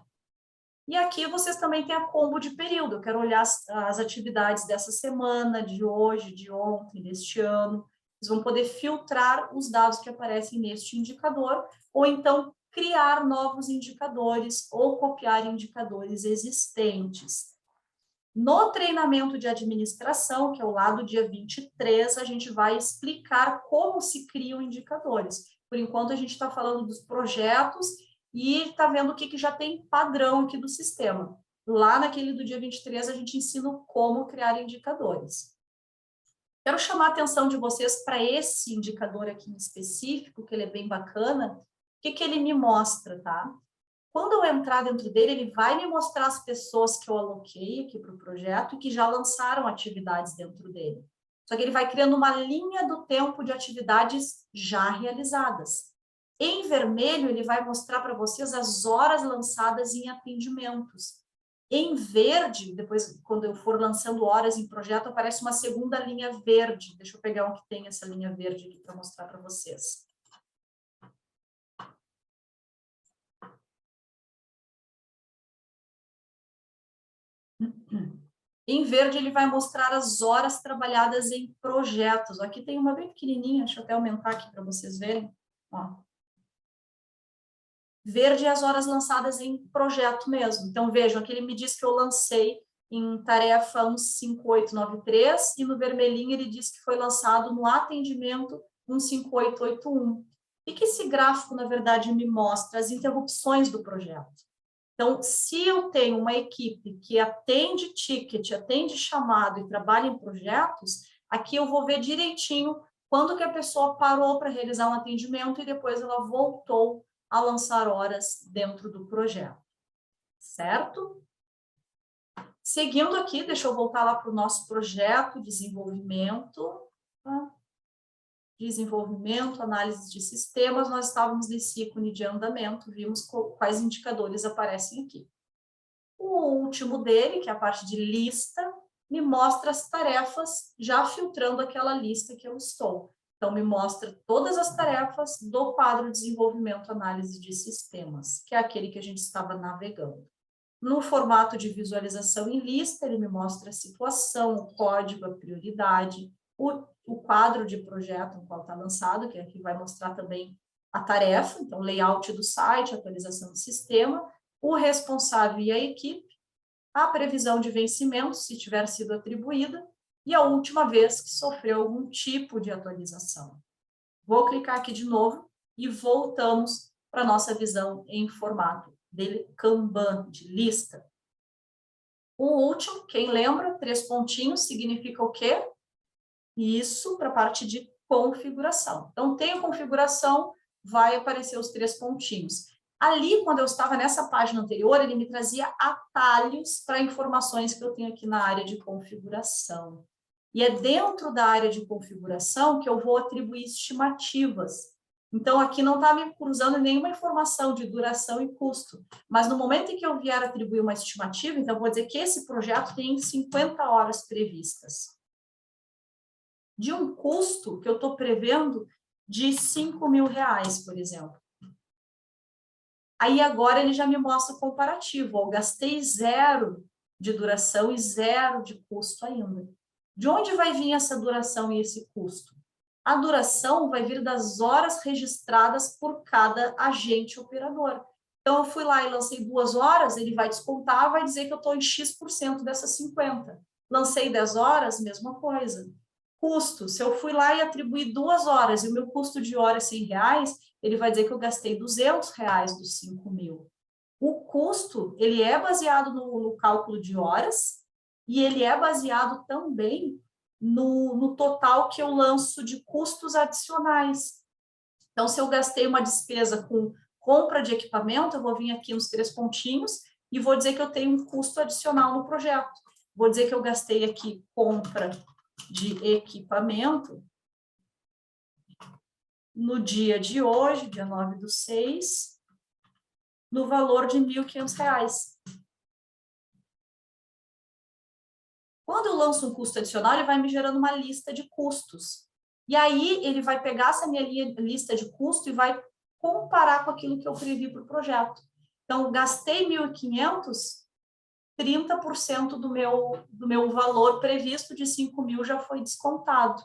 E aqui vocês também têm a combo de período. Eu quero olhar as atividades dessa semana, de hoje, de ontem, deste ano. Vocês vão poder filtrar os dados que aparecem neste indicador, ou então criar novos indicadores ou copiar indicadores existentes. No treinamento de administração, que é o lá do dia 23, a gente vai explicar como se criam indicadores. Por enquanto, a gente está falando dos projetos e está vendo o que já tem padrão aqui do sistema. Lá naquele do dia 23, a gente ensina como criar indicadores. Quero chamar a atenção de vocês para esse indicador aqui em específico, que ele é bem bacana. O que ele me mostra, tá? Quando eu entrar dentro dele, ele vai me mostrar as pessoas que eu aloquei aqui para o projeto e que já lançaram atividades dentro dele. Só que ele vai criando uma linha do tempo de atividades já realizadas. Em vermelho, ele vai mostrar para vocês as horas lançadas em atendimentos. Em verde, depois, quando eu for lançando horas em projeto, aparece uma segunda linha verde. Deixa eu pegar um que tem essa linha verde aqui para mostrar para vocês. Em verde, ele vai mostrar as horas trabalhadas em projetos. Aqui tem uma bem pequenininha, deixa eu até aumentar aqui para vocês verem. Ó. Verde é as horas lançadas em projeto mesmo. Então, vejam, aqui ele me diz que eu lancei em tarefa 15893 e no vermelhinho ele diz que foi lançado no atendimento 15881. E que esse gráfico, na verdade, me mostra as interrupções do projeto. Então, se eu tenho uma equipe que atende ticket, atende chamado e trabalha em projetos, aqui eu vou ver direitinho quando que a pessoa parou para realizar um atendimento e depois ela voltou a lançar horas dentro do projeto, certo? Seguindo aqui, deixa eu voltar lá para o nosso projeto, desenvolvimento, tá? Desenvolvimento, análise de sistemas, nós estávamos nesse ícone de andamento, vimos quais indicadores aparecem aqui. O último dele, que é a parte de lista, me mostra as tarefas, já filtrando aquela lista que eu estou. Então, me mostra todas as tarefas do quadro desenvolvimento, análise de sistemas, que é aquele que a gente estava navegando. No formato de visualização em lista, ele me mostra a situação, o código, a prioridade, o quadro de projeto no qual está lançado, que aqui vai mostrar também a tarefa, então, layout do site, atualização do sistema, o responsável e a equipe, a previsão de vencimento, se tiver sido atribuída, e a última vez que sofreu algum tipo de atualização. Vou clicar aqui de novo e voltamos para a nossa visão em formato de Kanban, de lista. O último, quem lembra, 3 pontinhos, significa o quê? Isso para a parte de configuração. Então, tem configuração, vai aparecer os 3 pontinhos. Ali, quando eu estava nessa página anterior, ele me trazia atalhos para informações que eu tenho aqui na área de configuração. E é dentro da área de configuração que eu vou atribuir estimativas. Então, aqui não está me cruzando nenhuma informação de duração e custo. Mas no momento em que eu vier atribuir uma estimativa, então eu vou dizer que esse projeto tem 50 horas previstas. De um custo que eu estou prevendo de R$5.000, por exemplo. Aí agora ele já me mostra o comparativo. Eu gastei 0 de duração e 0 de custo ainda. De onde vai vir essa duração e esse custo? A duração vai vir das horas registradas por cada agente operador. Então, eu fui lá e lancei 2 horas, ele vai descontar, vai dizer que eu estou em X% dessas 50. Lancei 10 horas, mesma coisa. Custo, se eu fui lá e atribuí 2 horas e o meu custo de hora é R$100, ele vai dizer que eu gastei R$200 dos 5.000. O custo, ele é baseado no cálculo de horas e ele é baseado também no total que eu lanço de custos adicionais. Então, se eu gastei uma despesa com compra de equipamento, eu vou vir aqui nos 3 pontinhos e vou dizer que eu tenho um custo adicional no projeto. Vou dizer que eu gastei aqui compra de equipamento no dia de hoje, dia 9/6, no valor de R$1.500. Quando eu lanço um custo adicional, ele vai me gerando uma lista de custos. E aí, ele vai pegar essa minha lista de custo e vai comparar com aquilo que eu previ para o projeto. Então, gastei 1.500, 30% do meu valor previsto de 5.000 já foi descontado.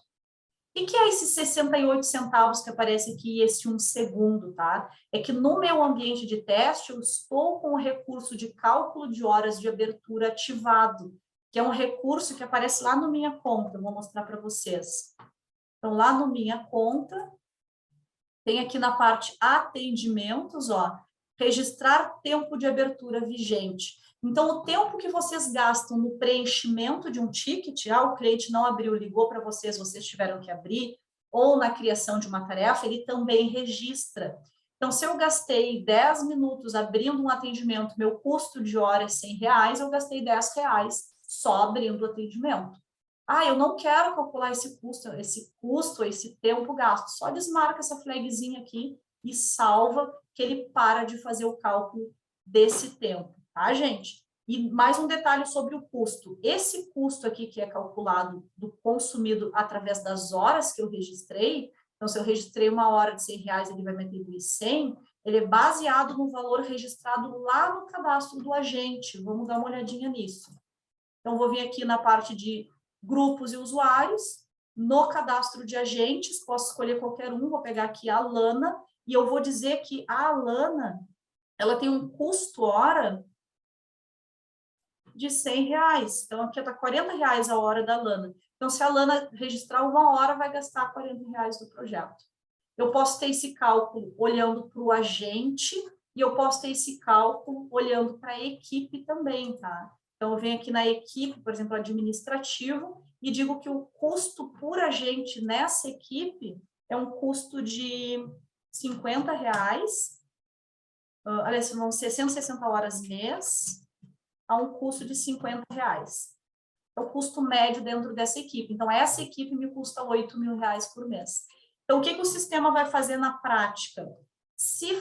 E que é esses 68 centavos que aparece aqui e esse 1 segundo, tá? É que no meu ambiente de teste, eu estou com o recurso de cálculo de horas de abertura ativado, que é um recurso que aparece lá no Minha Conta. Eu vou mostrar para vocês. Então, lá no Minha Conta, tem aqui na parte atendimentos, ó, registrar tempo de abertura vigente. Então, o tempo que vocês gastam no preenchimento de um ticket, o cliente não abriu, ligou para vocês, vocês tiveram que abrir, ou na criação de uma tarefa, ele também registra. Então, se eu gastei 10 minutos abrindo um atendimento, meu custo de hora é R$100, eu gastei R$10 só abrindo o atendimento. Eu não quero calcular esse custo, esse tempo gasto. Só desmarca essa flagzinha aqui e salva que ele para de fazer o cálculo desse tempo, tá, gente? E mais um detalhe sobre o custo. Esse custo aqui que é calculado do consumido através das horas que eu registrei, então se eu registrei 1 hora de R$100, ele vai me atribuir 100, ele é baseado no valor registrado lá no cadastro do agente. Vamos dar uma olhadinha nisso. Então, vou vir aqui na parte de grupos e usuários, no cadastro de agentes, posso escolher qualquer um, vou pegar aqui a Lana, e eu vou dizer que a Lana, ela tem um custo hora de R$100. Então, aqui está R$40 a hora da Lana. Então, se a Lana registrar 1 hora, vai gastar R$40 do projeto. Eu posso ter esse cálculo olhando para o agente e eu posso ter esse cálculo olhando para a equipe também, tá? Então, eu venho aqui na equipe, por exemplo, administrativo, e digo que o custo por agente nessa equipe é um custo de R$50, aliás, vão ser 160 horas mês, a um custo de R$50. É o custo médio dentro dessa equipe. Então, essa equipe me custa R$8.000 por mês. Então, o que o sistema vai fazer na prática? Se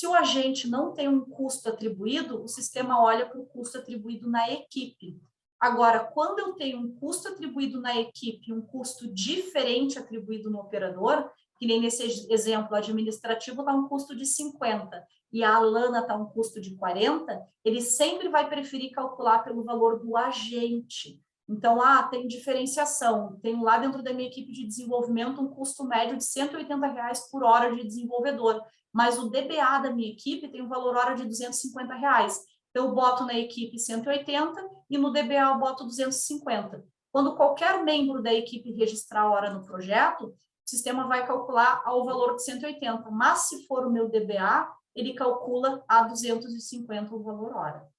o agente não tem um custo atribuído, o sistema olha para o custo atribuído na equipe. Agora, quando eu tenho um custo atribuído na equipe e um custo diferente atribuído no operador, que nem nesse exemplo administrativo está um custo de 50 e a Alana está um custo de 40, ele sempre vai preferir calcular pelo valor do agente. Então, tem diferenciação. Tenho lá dentro da minha equipe de desenvolvimento um custo médio de R$180 por hora de desenvolvedor, mas o DBA da minha equipe tem um valor hora de R$250. Eu boto na equipe 180 e no DBA eu boto 250. Quando qualquer membro da equipe registrar a hora no projeto, o sistema vai calcular ao valor de 180, mas se for o meu DBA, ele calcula a 250 o valor hora.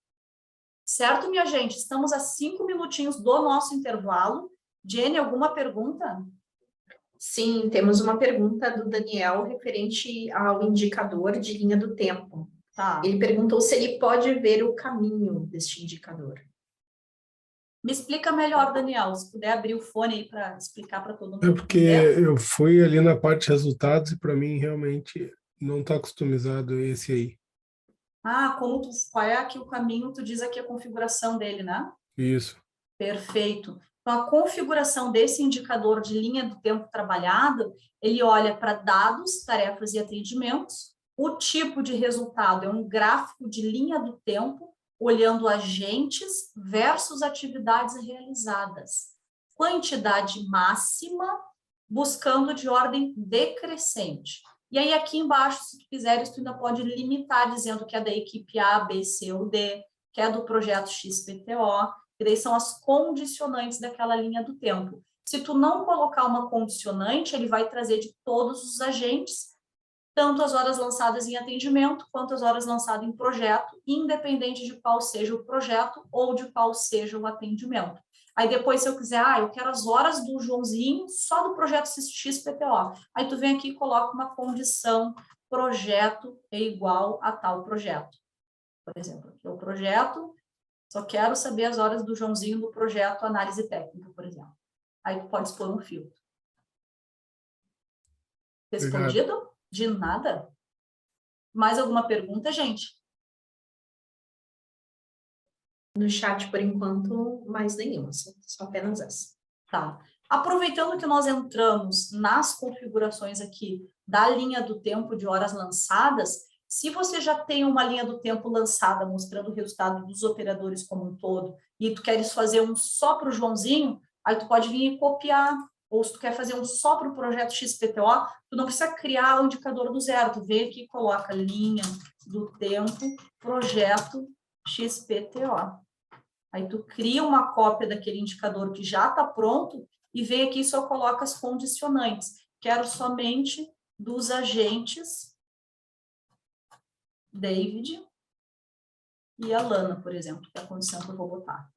Certo, minha gente? Estamos a 5 minutinhos do nosso intervalo. Jenny, alguma pergunta? Sim, temos uma pergunta do Daniel referente ao indicador de linha do tempo. Tá. Ele perguntou se ele pode ver o caminho deste indicador. Me explica melhor, Daniel, se puder abrir o fone aí para explicar para todo mundo. É porque eu fui ali na parte de resultados e para mim realmente não está customizado esse aí. Qual é aqui o caminho? Tu diz aqui a configuração dele, né? Isso. Perfeito. Então, a configuração desse indicador de linha do tempo trabalhado, ele olha para dados, tarefas e atendimentos. O tipo de resultado é um gráfico de linha do tempo, olhando agentes versus atividades realizadas. Quantidade máxima, buscando de ordem decrescente. E aí, aqui embaixo, se tu quiseres, tu ainda pode limitar, dizendo que é da equipe A, B, C ou D, que é do projeto XPTO, que daí são as condicionantes daquela linha do tempo. Se tu não colocar uma condicionante, ele vai trazer de todos os agentes, tanto as horas lançadas em atendimento, quanto as horas lançadas em projeto, independente de qual seja o projeto ou de qual seja o atendimento. Aí depois, se eu quiser, eu quero as horas do Joãozinho só do projeto XPTO. Aí tu vem aqui e coloca uma condição, projeto é igual a tal projeto. Por exemplo, aqui é o projeto, só quero saber as horas do Joãozinho do projeto análise técnica, por exemplo. Aí tu pode expor um filtro. Respondido? Obrigado. De nada. Mais alguma pergunta, gente? No chat, por enquanto, mais nenhuma, só apenas essa. Tá. Aproveitando que nós entramos nas configurações aqui da linha do tempo de horas lançadas, se você já tem uma linha do tempo lançada mostrando o resultado dos operadores como um todo e tu queres fazer um só para o Joãozinho, aí tu pode vir e copiar. Ou se tu quer fazer um só para o projeto XPTO, tu não precisa criar o indicador do zero. Tu vem aqui e coloca linha do tempo, projeto XPTO. Aí tu cria uma cópia daquele indicador que já está pronto e vem aqui e só coloca as condicionantes. Quero somente dos agentes David e Alana, por exemplo, que é a condição que eu vou botar.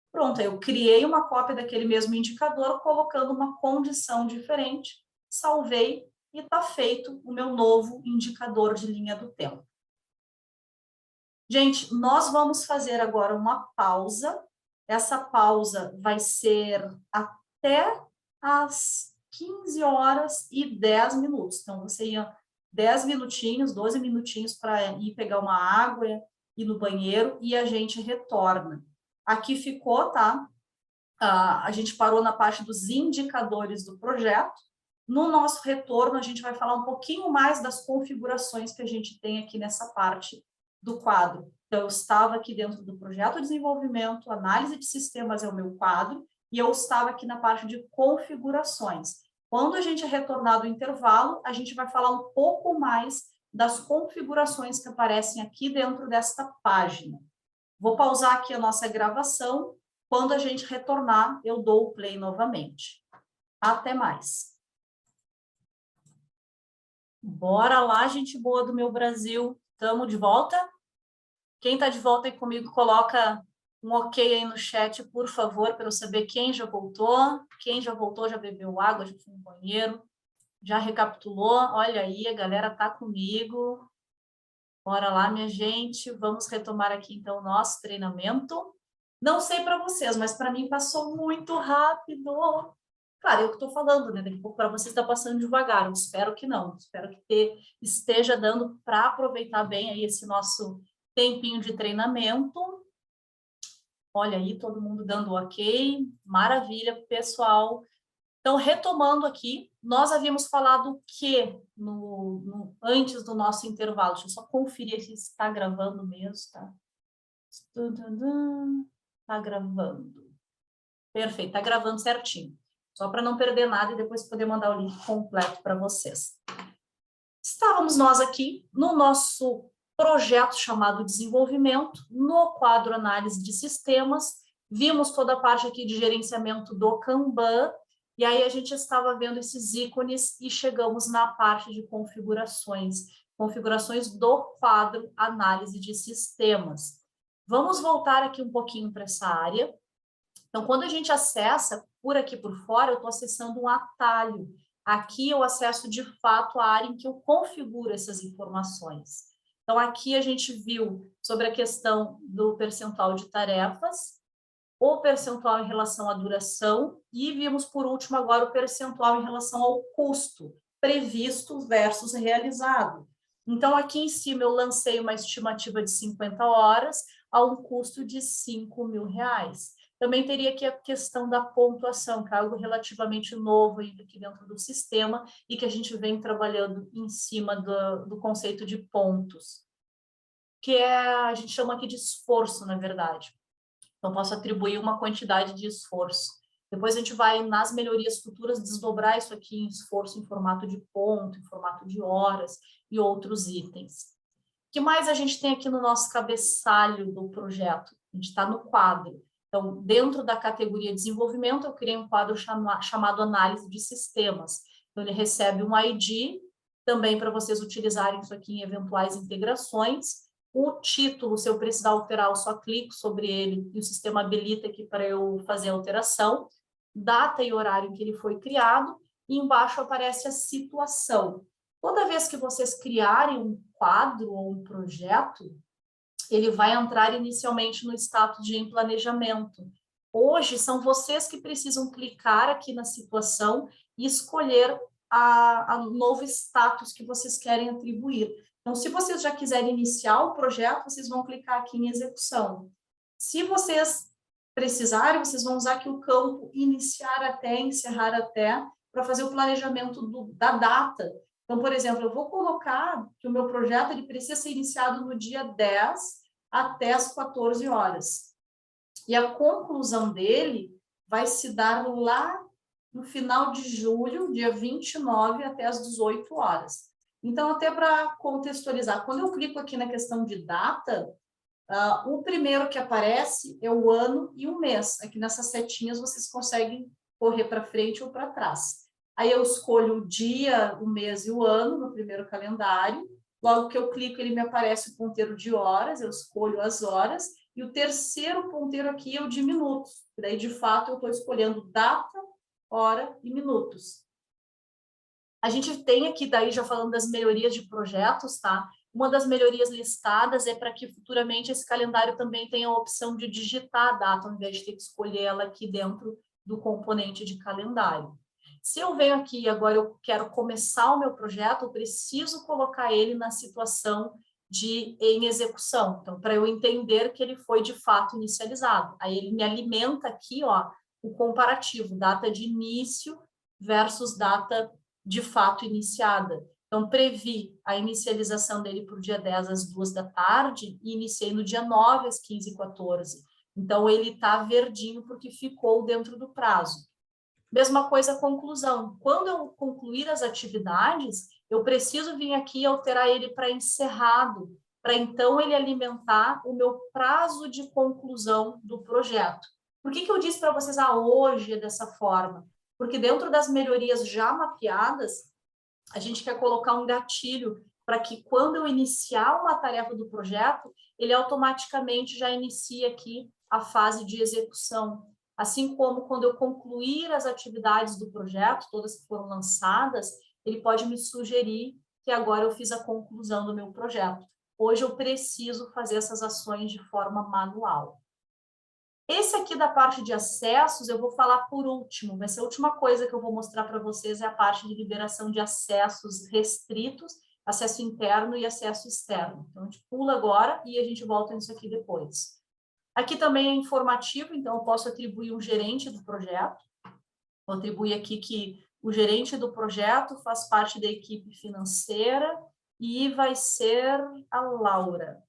Pronto, eu criei uma cópia daquele mesmo indicador, colocando uma condição diferente, salvei e está feito o meu novo indicador de linha do tempo. Gente, nós vamos fazer agora uma pausa. Essa pausa vai ser até às 15 horas e 10 minutos. Então, você ia 10 minutinhos, 12 minutinhos para ir pegar uma água, ir no banheiro e a gente retorna. Aqui ficou, tá? A gente parou na parte dos indicadores do projeto. No nosso retorno, a gente vai falar um pouquinho mais das configurações que a gente tem aqui nessa parte do quadro. Então, eu estava aqui dentro do projeto de desenvolvimento, análise de sistemas é o meu quadro, e eu estava aqui na parte de configurações. Quando a gente retornar do intervalo, a gente vai falar um pouco mais das configurações que aparecem aqui dentro desta página. Vou pausar aqui a nossa gravação. Quando a gente retornar, eu dou o play novamente. Até mais. Bora lá, gente boa do meu Brasil. Estamos de volta? Quem está de volta aí comigo, coloca um ok aí no chat, por favor, para eu saber quem já voltou. Quem já voltou, já bebeu água, já foi no banheiro, já recapitulou. Olha aí, a galera tá comigo. Bora lá, minha gente. Vamos retomar aqui, então, o nosso treinamento. Não sei para vocês, mas para mim passou muito rápido. Claro, eu que estou falando, né? Daqui a pouco para vocês está passando devagar. Eu espero que não. Espero que esteja dando para aproveitar bem aí esse nosso tempinho de treinamento. Olha aí, todo mundo dando ok. Maravilha, pessoal. Então, retomando aqui, nós havíamos falado que antes do nosso intervalo, deixa eu só conferir se está gravando mesmo, tá? Está gravando. Perfeito, está gravando certinho. Só para não perder nada e depois poder mandar o link completo para vocês. Estávamos nós aqui no nosso projeto chamado Desenvolvimento, no quadro Análise de Sistemas, vimos toda a parte aqui de gerenciamento do Kanban, e aí a gente estava vendo esses ícones e chegamos na parte de configurações do quadro Análise de Sistemas. Vamos voltar aqui um pouquinho para essa área. Então, quando a gente acessa por aqui por fora, eu estou acessando um atalho. Aqui eu acesso de fato a área em que eu configuro essas informações. Então, aqui a gente viu sobre a questão do percentual de tarefas, o percentual em relação à duração e vimos, por último, agora o percentual em relação ao custo previsto versus realizado. Então, aqui em cima eu lancei uma estimativa de 50 horas a um custo de R$5.000. Também teria aqui a questão da pontuação, que é algo relativamente novo ainda aqui dentro do sistema e que a gente vem trabalhando em cima do conceito de pontos, que a gente chama aqui de esforço, na verdade. Então, posso atribuir uma quantidade de esforço. Depois a gente vai, nas melhorias futuras, desdobrar isso aqui em esforço em formato de ponto, em formato de horas e outros itens. O que mais a gente tem aqui no nosso cabeçalho do projeto? A gente está no quadro. Então, dentro da categoria desenvolvimento, eu criei um quadro chamado análise de sistemas. Então, ele recebe um ID, também para vocês utilizarem isso aqui em eventuais integrações. O título, se eu precisar alterar, eu só clico sobre ele e o sistema habilita aqui para eu fazer a alteração. Data e horário em que ele foi criado. E embaixo aparece a situação. Toda vez que vocês criarem um quadro ou um projeto, ele vai entrar inicialmente no status de em planejamento. Hoje, são vocês que precisam clicar aqui na situação e escolher a novo status que vocês querem atribuir. Então, se vocês já quiserem iniciar o projeto, vocês vão clicar aqui em execução. Se vocês precisarem, vocês vão usar aqui o campo iniciar até, encerrar até, para fazer o planejamento da data. Então, por exemplo, eu vou colocar que o meu projeto ele precisa ser iniciado no dia 10 até as 14 horas. E a conclusão dele vai se dar lá no final de julho, dia 29 até as 18 horas. Então, até para contextualizar, quando eu clico aqui na questão de data, o primeiro que aparece é o ano e o mês. Aqui nessas setinhas vocês conseguem correr para frente ou para trás. Aí eu escolho o dia, o mês e o ano no primeiro calendário. Logo que eu clico, ele me aparece o ponteiro de horas, eu escolho as horas. E o terceiro ponteiro aqui é o de minutos. Daí, de fato, eu estou escolhendo data, hora e minutos. A gente tem aqui, daí já falando das melhorias de projetos, tá? Uma das melhorias listadas é para que futuramente esse calendário também tenha a opção de digitar a data, ao invés de ter que escolher ela aqui dentro do componente de calendário. Se eu venho aqui e agora eu quero começar o meu projeto, eu preciso colocar ele na situação em execução. Então, para eu entender que ele foi de fato inicializado. Aí ele me alimenta aqui, ó, o comparativo, data de início versus data de fato iniciada. Então, previ a inicialização dele para o dia 10 às 2 da tarde e iniciei no dia 9 às 15h14. Então, ele está verdinho porque ficou dentro do prazo. Mesma coisa a conclusão. Quando eu concluir as atividades, eu preciso vir aqui e alterar ele para encerrado, para então ele alimentar o meu prazo de conclusão do projeto. Por que eu disse para vocês hoje é dessa forma? Porque dentro das melhorias já mapeadas, a gente quer colocar um gatilho para que quando eu iniciar uma tarefa do projeto, ele automaticamente já inicia aqui a fase de execução. Assim como quando eu concluir as atividades do projeto, todas que foram lançadas, ele pode me sugerir que agora eu fiz a conclusão do meu projeto. Hoje eu preciso fazer essas ações de forma manual. Esse aqui da parte de acessos, eu vou falar por último, vai ser a última coisa que eu vou mostrar para vocês, é a parte de liberação de acessos restritos, acesso interno e acesso externo. Então, a gente pula agora e a gente volta nisso aqui depois. Aqui também é informativo, então eu posso atribuir um gerente do projeto. Vou atribuir aqui que o gerente do projeto faz parte da equipe financeira e vai ser a Laura.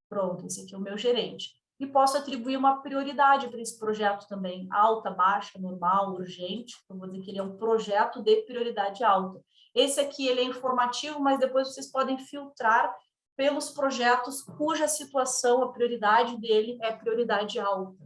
Pronto, esse aqui é o meu gerente. E posso atribuir uma prioridade para esse projeto também, alta, baixa, normal, urgente. Eu vou dizer que ele é um projeto de prioridade alta. Esse aqui ele é informativo, mas depois vocês podem filtrar pelos projetos cuja situação, a prioridade dele é prioridade alta.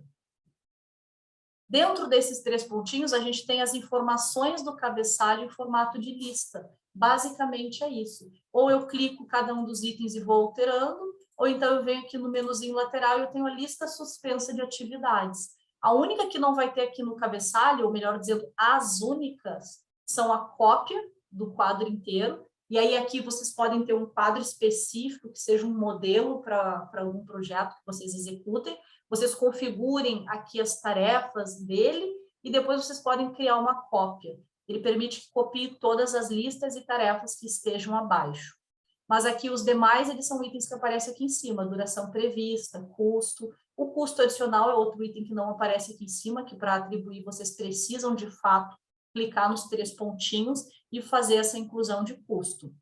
Dentro desses 3 pontinhos, a gente tem as informações do cabeçalho em formato de lista. Basicamente é isso. Ou eu clico cada um dos itens e vou alterando, ou então eu venho aqui no menuzinho lateral e eu tenho a lista suspensa de atividades. A única que não vai ter aqui no cabeçalho, ou melhor dizendo, as únicas, são a cópia do quadro inteiro. E aí aqui vocês podem ter um quadro específico, que seja um modelo para algum projeto que vocês executem. Vocês configurem aqui as tarefas dele e depois vocês podem criar uma cópia. Ele permite que copie todas as listas e tarefas que estejam abaixo. Mas aqui os demais, eles são itens que aparecem aqui em cima, duração prevista, custo. O custo adicional é outro item que não aparece aqui em cima, que para atribuir vocês precisam, de fato, clicar nos 3 pontinhos e fazer essa inclusão de custo.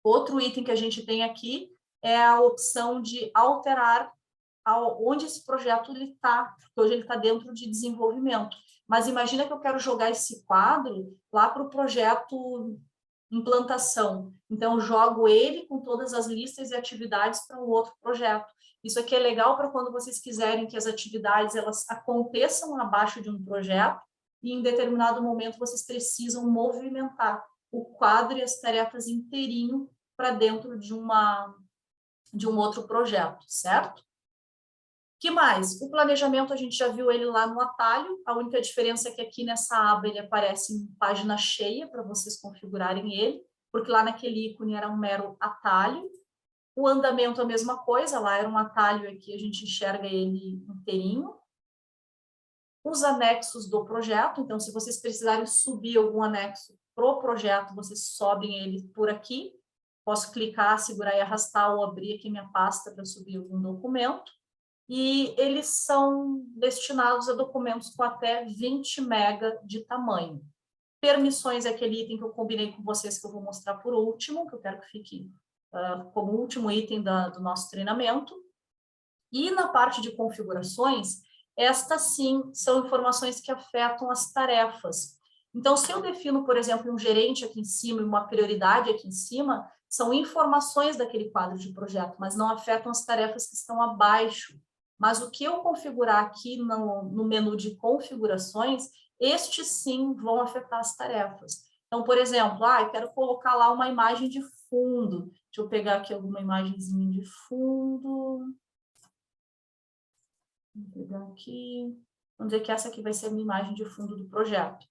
Outro item que a gente tem aqui é a opção de alterar onde esse projeto está, porque hoje ele está dentro de desenvolvimento. Mas imagina que eu quero jogar esse quadro lá para o projeto implantação. Então, eu jogo ele com todas as listas e atividades para um outro projeto. Isso aqui é legal para quando vocês quiserem que as atividades elas aconteçam abaixo de um projeto e em determinado momento vocês precisam movimentar o quadro e as tarefas inteirinho para dentro de um outro projeto, certo? Que mais? O planejamento, a gente já viu ele lá no atalho, a única diferença é que aqui nessa aba ele aparece em página cheia para vocês configurarem ele, porque lá naquele ícone era um mero atalho. O andamento a mesma coisa, lá era um atalho, aqui a gente enxerga ele inteirinho. Os anexos do projeto, então se vocês precisarem subir algum anexo pro projeto, vocês sobem ele por aqui. Posso clicar, segurar e arrastar ou abrir aqui minha pasta para subir algum documento. E eles são destinados a documentos com até 20 MB de tamanho. Permissões é aquele item que eu combinei com vocês, que eu vou mostrar por último, que eu quero que fique como último item do nosso treinamento. E na parte de configurações, estas sim são informações que afetam as tarefas. Então, se eu defino, por exemplo, um gerente aqui em cima e uma prioridade aqui em cima, são informações daquele quadro de projeto, mas não afetam as tarefas que estão abaixo. Mas o que eu configurar aqui no menu de configurações, estes sim vão afetar as tarefas. Então, por exemplo, eu quero colocar lá uma imagem de fundo. Deixa eu pegar aqui alguma imagenzinha de fundo. Vou pegar aqui. Vamos dizer que essa aqui vai ser a minha imagem de fundo do projeto.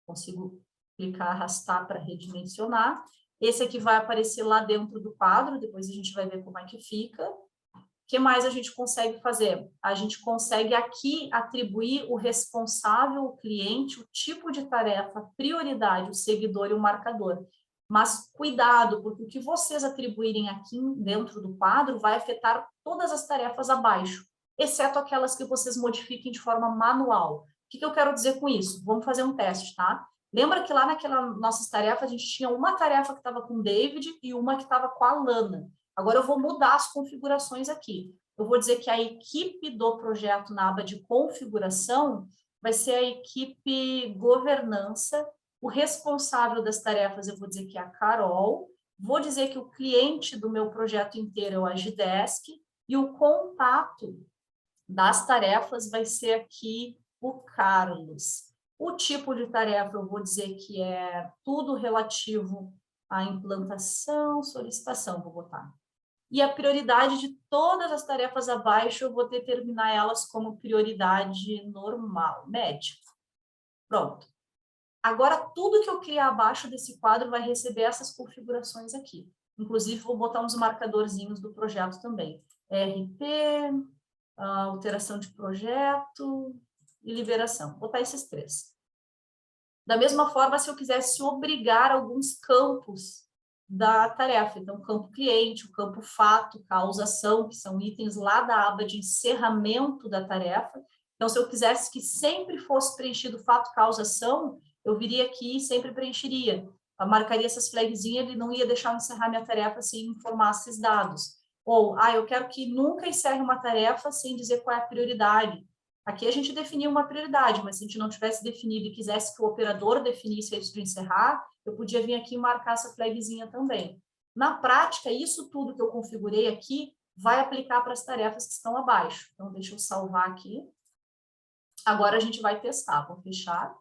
Consigo clicar, arrastar para redimensionar. Esse aqui vai aparecer lá dentro do quadro, depois a gente vai ver como é que fica. O que mais a gente consegue fazer? A gente consegue aqui atribuir o responsável, o cliente, o tipo de tarefa, a prioridade, o seguidor e o marcador. Mas cuidado, porque o que vocês atribuírem aqui dentro do quadro vai afetar todas as tarefas abaixo, exceto aquelas que vocês modifiquem de forma manual. O que eu quero dizer com isso? Vamos fazer um teste, tá? Lembra que lá naquela nossas tarefas a gente tinha uma tarefa que estava com o David e uma que estava com a Lana. Agora eu vou mudar as configurações aqui. Eu vou dizer que a equipe do projeto na aba de configuração vai ser a equipe governança. O responsável das tarefas eu vou dizer que é a Carol. Vou dizer que o cliente do meu projeto inteiro é o Agidesk. E o contato das tarefas vai ser aqui o Carlos. O tipo de tarefa, eu vou dizer que é tudo relativo à implantação, solicitação, vou botar. E a prioridade de todas as tarefas abaixo, eu vou determinar elas como prioridade normal, média. Pronto. Agora, tudo que eu criar abaixo desse quadro vai receber essas configurações aqui. Inclusive, vou botar uns marcadorzinhos do projeto também. RP, alteração de projeto e liberação. Vou botar esses 3. Da mesma forma, se eu quisesse obrigar alguns campos da tarefa. Então, o campo cliente, o campo fato, causa, ação, que são itens lá da aba de encerramento da tarefa. Então, se eu quisesse que sempre fosse preenchido fato, causa, ação, eu viria aqui e sempre preencheria. Eu marcaria essas flagzinhas, ele não ia deixar eu encerrar minha tarefa sem informar esses dados. Ou, eu quero que nunca encerre uma tarefa sem dizer qual é a prioridade. Aqui a gente definiu uma prioridade, mas se a gente não tivesse definido e quisesse que o operador definisse isso de encerrar, eu podia vir aqui e marcar essa flagzinha também. Na prática, isso tudo que eu configurei aqui vai aplicar para as tarefas que estão abaixo. Então, deixa eu salvar aqui. Agora a gente vai testar. Vou fechar.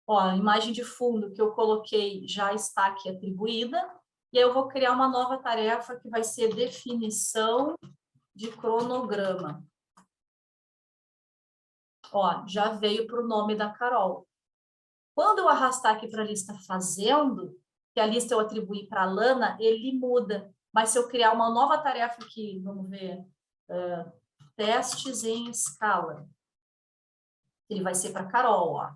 Ó, a imagem de fundo que eu coloquei já está aqui atribuída. E aí eu vou criar uma nova tarefa que vai ser definição de cronograma. Ó, já veio para o nome da Carol. Quando eu arrastar aqui para a lista fazendo, que a lista eu atribuí para a Lana, ele muda. Mas se eu criar uma nova tarefa aqui, vamos ver, testes em escala, ele vai ser para a Carol, ó.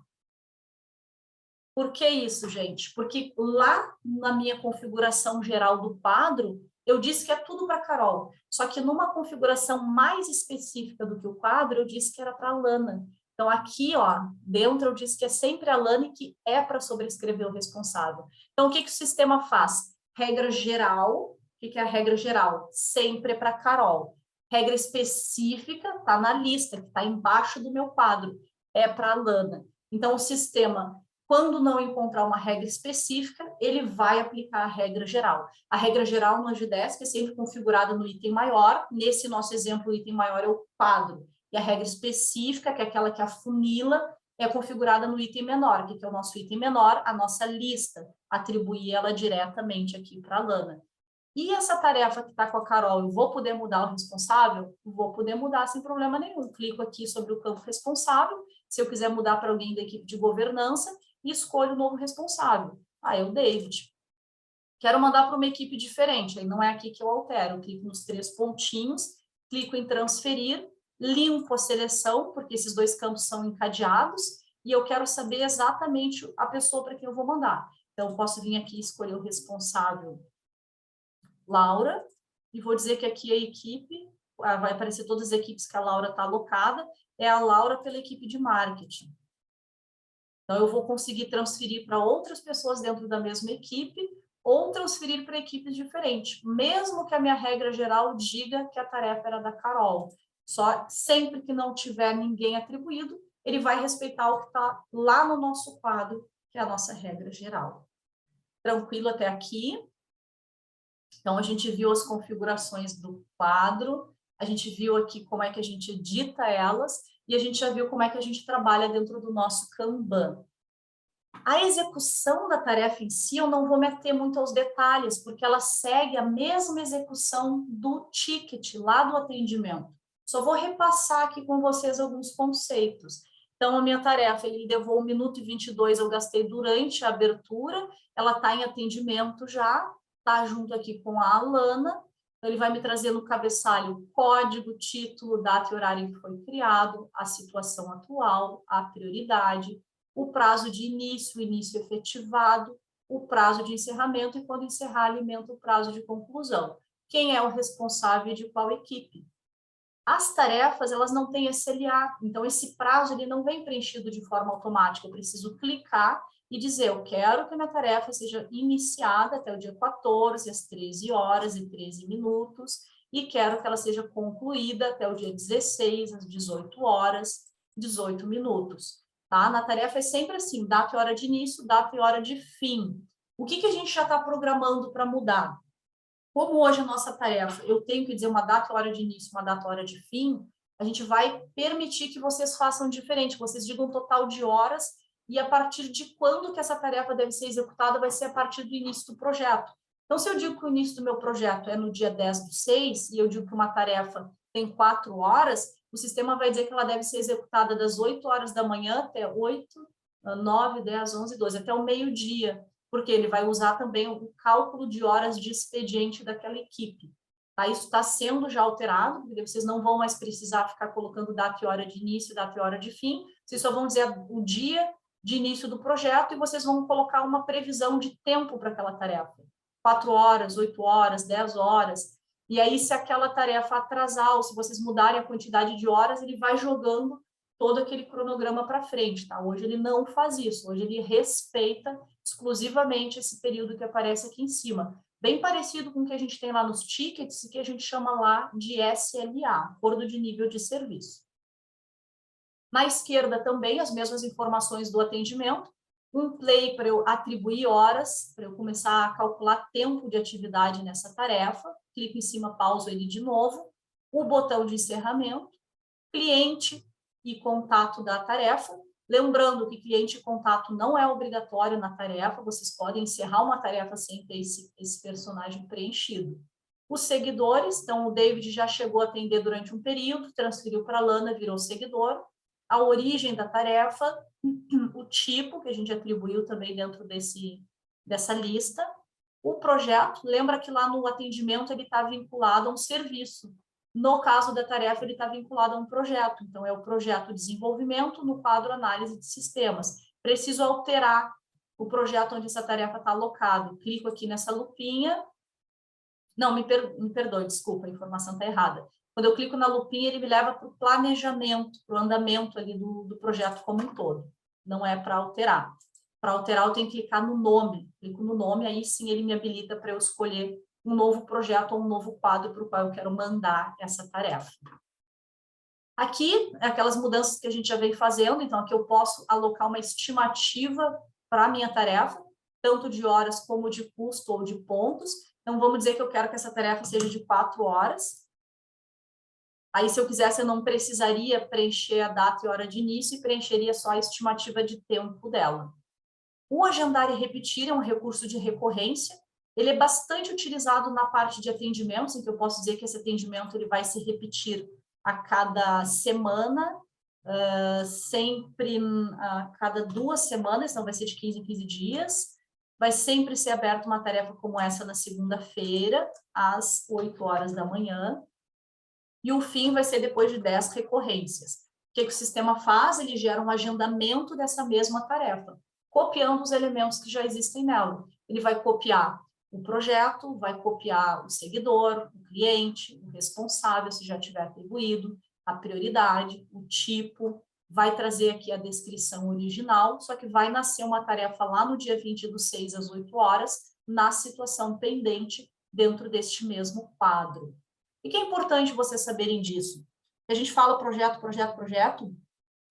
Por que isso, gente? Porque lá na minha configuração geral do quadro, eu disse que é tudo para a Carol. Só que numa configuração mais específica do que o quadro, eu disse que era para a Lana. Então, aqui, ó, dentro eu disse que é sempre a Lana e que é para sobrescrever o responsável. Então, o que o sistema faz? Regra geral. O que é a regra geral? Sempre é para a Carol. Regra específica está na lista, que está embaixo do meu quadro. É para a Lana. Então, o sistema, quando não encontrar uma regra específica, ele vai aplicar a regra geral. A regra geral no Agidesk é sempre configurada no item maior. Nesse nosso exemplo, o item maior é o quadro. E a regra específica, que é aquela que afunila, é configurada no item menor, que é o nosso item menor, a nossa lista. Atribuir ela diretamente aqui para a Lana. E essa tarefa que está com a Carol, eu vou poder mudar o responsável? Vou poder mudar sem problema nenhum. Clico aqui sobre o campo responsável. Se eu quiser mudar para alguém da equipe de governança, e escolho o novo responsável. É o David. Quero mandar para uma equipe diferente, aí não é aqui que eu altero. Eu clico nos 3 pontinhos, clico em transferir, limpo a seleção, porque esses 2 campos são encadeados, e eu quero saber exatamente a pessoa para quem eu vou mandar. Então, eu posso vir aqui e escolher o responsável Laura, e vou dizer que aqui a equipe, vai aparecer todas as equipes que a Laura está alocada, é a Laura pela equipe de marketing. Então, eu vou conseguir transferir para outras pessoas dentro da mesma equipe ou transferir para equipes diferentes, mesmo que a minha regra geral diga que a tarefa era da Carol. Só sempre que não tiver ninguém atribuído, ele vai respeitar o que está lá no nosso quadro, que é a nossa regra geral. Tranquilo até aqui? Então, a gente viu as configurações do quadro, a gente viu aqui como é que a gente edita elas, e a gente já viu como é que a gente trabalha dentro do nosso Kanban. A execução da tarefa em si, eu não vou me ater muito aos detalhes, porque ela segue a mesma execução do ticket, lá do atendimento. Só vou repassar aqui com vocês alguns conceitos. Então, a minha tarefa, ele levou 1 minuto e 22, eu gastei durante a abertura, ela está em atendimento já, está junto aqui com a Alana. Ele vai me trazer no cabeçalho código, título, data e horário em que foi criado, a situação atual, a prioridade, o prazo de início, início efetivado, o prazo de encerramento e quando encerrar, alimenta o prazo de conclusão. Quem é o responsável de qual equipe? As tarefas, elas não têm SLA, então esse prazo ele não vem preenchido de forma automática, eu preciso clicar e dizer, eu quero que a minha tarefa seja iniciada até o dia 14, às 13 horas e 13 minutos, e quero que ela seja concluída até o dia 16, às 18 horas, 18 minutos. Tá? Na tarefa é sempre assim, data e hora de início, data e hora de fim. O que a gente já está programando para mudar? Como hoje a nossa tarefa, eu tenho que dizer uma data e hora de início, uma data e hora de fim, a gente vai permitir que vocês façam diferente, que vocês digam um total de horas e a partir de quando que essa tarefa deve ser executada vai ser a partir do início do projeto. Então, se eu digo que o início do meu projeto é no dia 10/6 e eu digo que uma tarefa tem 4 horas, o sistema vai dizer que ela deve ser executada das 8 horas da manhã até 8, 9, 10, 11, 12, até o meio-dia, porque ele vai usar também o cálculo de horas de expediente daquela equipe. Tá? Isso está sendo já alterado, porque vocês não vão mais precisar ficar colocando data e hora de início, data e hora de fim, vocês só vão dizer o dia de início do projeto e vocês vão colocar uma previsão de tempo para aquela tarefa. 4 horas, 8 horas, 10 horas. E aí, se aquela tarefa atrasar, ou se vocês mudarem a quantidade de horas, ele vai jogando todo aquele cronograma para frente, tá? Hoje ele não faz isso, hoje ele respeita exclusivamente esse período que aparece aqui em cima. Bem parecido com o que a gente tem lá nos tickets, que a gente chama lá de SLA, Acordo de Nível de Serviço. Na esquerda também, as mesmas informações do atendimento, um play para eu atribuir horas, para eu começar a calcular tempo de atividade nessa tarefa, clico em cima, pauso ele de novo, o botão de encerramento, cliente e contato da tarefa, lembrando que cliente e contato não é obrigatório na tarefa, vocês podem encerrar uma tarefa sem ter esse personagem preenchido. Os seguidores, então o David já chegou a atender durante um período, transferiu para a Lana, virou seguidor, a origem da tarefa, o tipo que a gente atribuiu também dentro dessa lista, o projeto, lembra que lá no atendimento ele está vinculado a um serviço. No caso da tarefa, ele está vinculado a um projeto. Então, é o projeto desenvolvimento no quadro análise de sistemas. Preciso alterar o projeto onde essa tarefa está alocada. Clico aqui nessa lupinha. Não, me perdoe, desculpa, a informação está errada. Quando eu clico na lupinha, ele me leva para o planejamento, para o andamento ali do projeto como um todo. Não é para alterar. Para alterar, eu tenho que clicar no nome. Clico no nome, aí sim ele me habilita para eu escolher um novo projeto ou um novo quadro para o qual eu quero mandar essa tarefa. Aqui, aquelas mudanças que a gente já vem fazendo, então aqui eu posso alocar uma estimativa para a minha tarefa, tanto de horas como de custo ou de pontos. Então, vamos dizer que eu quero que essa tarefa seja de 4 horas. Aí, se eu quisesse, eu não precisaria preencher a data e hora de início e preencheria só a estimativa de tempo dela. O agendar e repetir é um recurso de recorrência. Ele é bastante utilizado na parte de atendimentos, em que eu posso dizer que esse atendimento ele vai se repetir a cada semana, sempre a cada 2 semanas, então vai ser de 15 em 15 dias. Vai sempre ser aberta uma tarefa como essa na segunda-feira, às 8 horas da manhã. E o fim vai ser depois de 10 recorrências. O que o sistema faz? Ele gera um agendamento dessa mesma tarefa, copiando os elementos que já existem nela. Ele vai copiar o projeto, vai copiar o seguidor, o cliente, o responsável, se já tiver atribuído, a prioridade, o tipo, vai trazer aqui a descrição original, só que vai nascer uma tarefa lá no dia 20/6, às 8 horas, na situação pendente, dentro deste mesmo quadro. E que é importante vocês saberem disso? A gente fala projeto, projeto, projeto,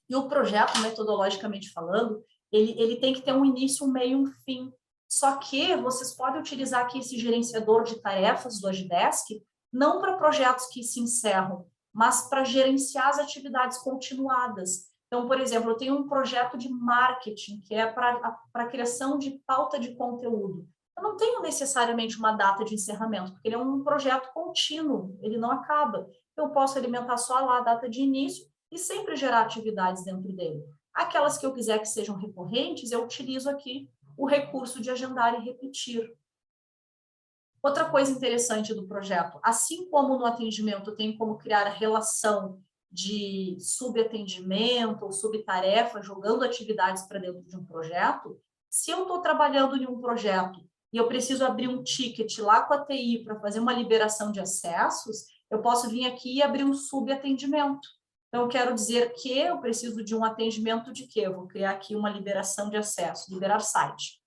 e o projeto, metodologicamente falando, ele tem que ter um início, um meio e um fim. Só que vocês podem utilizar aqui esse gerenciador de tarefas do Agidesk, não para projetos que se encerram, mas para gerenciar as atividades continuadas. Então, por exemplo, eu tenho um projeto de marketing, que é para a criação de pauta de conteúdo. Eu não tenho necessariamente uma data de encerramento, porque ele é um projeto contínuo, ele não acaba. Eu posso alimentar só lá a data de início e sempre gerar atividades dentro dele. Aquelas que eu quiser que sejam recorrentes, eu utilizo aqui o recurso de agendar e repetir. Outra coisa interessante do projeto, assim como no atendimento tem como criar a relação de subatendimento ou subtarefa, jogando atividades para dentro de um projeto, se eu estou trabalhando em um projeto e eu preciso abrir um ticket lá com a TI para fazer uma liberação de acessos, eu posso vir aqui e abrir um subatendimento. Então, eu quero dizer que eu preciso de um atendimento de quê? Eu vou criar aqui uma liberação de acesso, liberar site.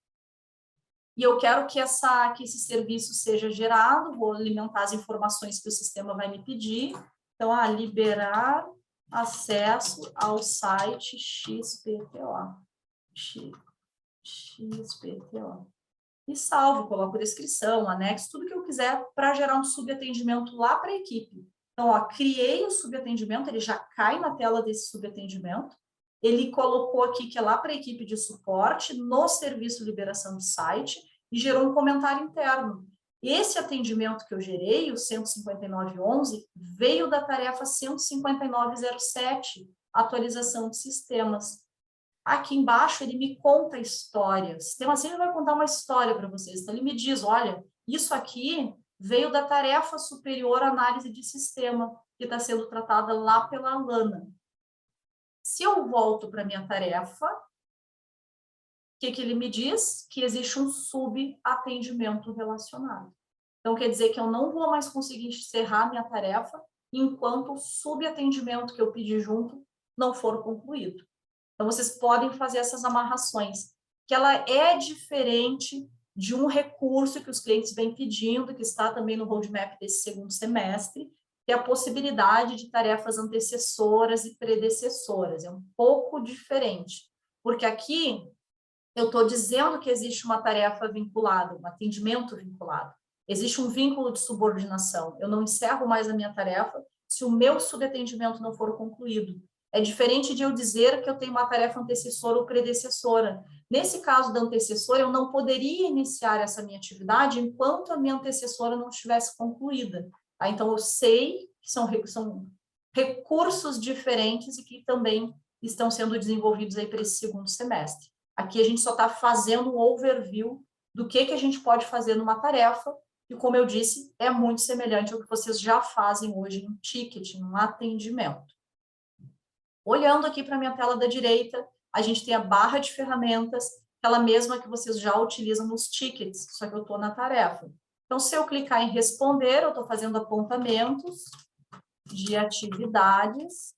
E eu quero que esse serviço seja gerado, vou alimentar as informações que o sistema vai me pedir. Então, liberar acesso ao site XPTO. XPTO. E salvo, coloco descrição, anexo, tudo que eu quiser para gerar um subatendimento lá para a equipe. Então, criei o subatendimento, ele já cai na tela desse subatendimento. ele colocou aqui que é lá para a equipe de suporte, no serviço liberação de site, e gerou um comentário interno. Esse atendimento que eu gerei, o 159.11, veio da tarefa 159.07, atualização de sistemas. Aqui embaixo ele me conta a história. O sistema sempre vai contar uma história para vocês. Então ele me diz, olha, isso aqui veio da tarefa superior análise de sistema, que está sendo tratada lá pela Alana. Se eu volto para a minha tarefa, o que ele me diz? Que existe um subatendimento relacionado. Então, quer dizer que eu não vou mais conseguir encerrar minha tarefa enquanto o subatendimento que eu pedi junto não for concluído. Então, vocês podem fazer essas amarrações, que ela é diferente de um recurso que os clientes vêm pedindo, que está também no roadmap desse segundo semestre, que é a possibilidade de tarefas antecessoras e predecessoras. É um pouco diferente, porque aqui eu estou dizendo que existe uma tarefa vinculada, um atendimento vinculado. Existe um vínculo de subordinação. Eu não encerro mais a minha tarefa se o meu subatendimento não for concluído. É diferente de eu dizer que eu tenho uma tarefa antecessora ou predecessora. Nesse caso da antecessora, eu não poderia iniciar essa minha atividade enquanto a minha antecessora não estivesse concluída. Tá? Então, eu sei que são recursos diferentes e que também estão sendo desenvolvidos aí para esse segundo semestre. Aqui a gente só está fazendo um overview do que a gente pode fazer numa tarefa, e como eu disse, é muito semelhante ao que vocês já fazem hoje em ticket, em um atendimento. Olhando aqui para a minha tela da direita, a gente tem a barra de ferramentas, aquela mesma que vocês já utilizam nos tickets, só que eu estou na tarefa. Então, se eu clicar em responder, eu estou fazendo apontamentos de atividades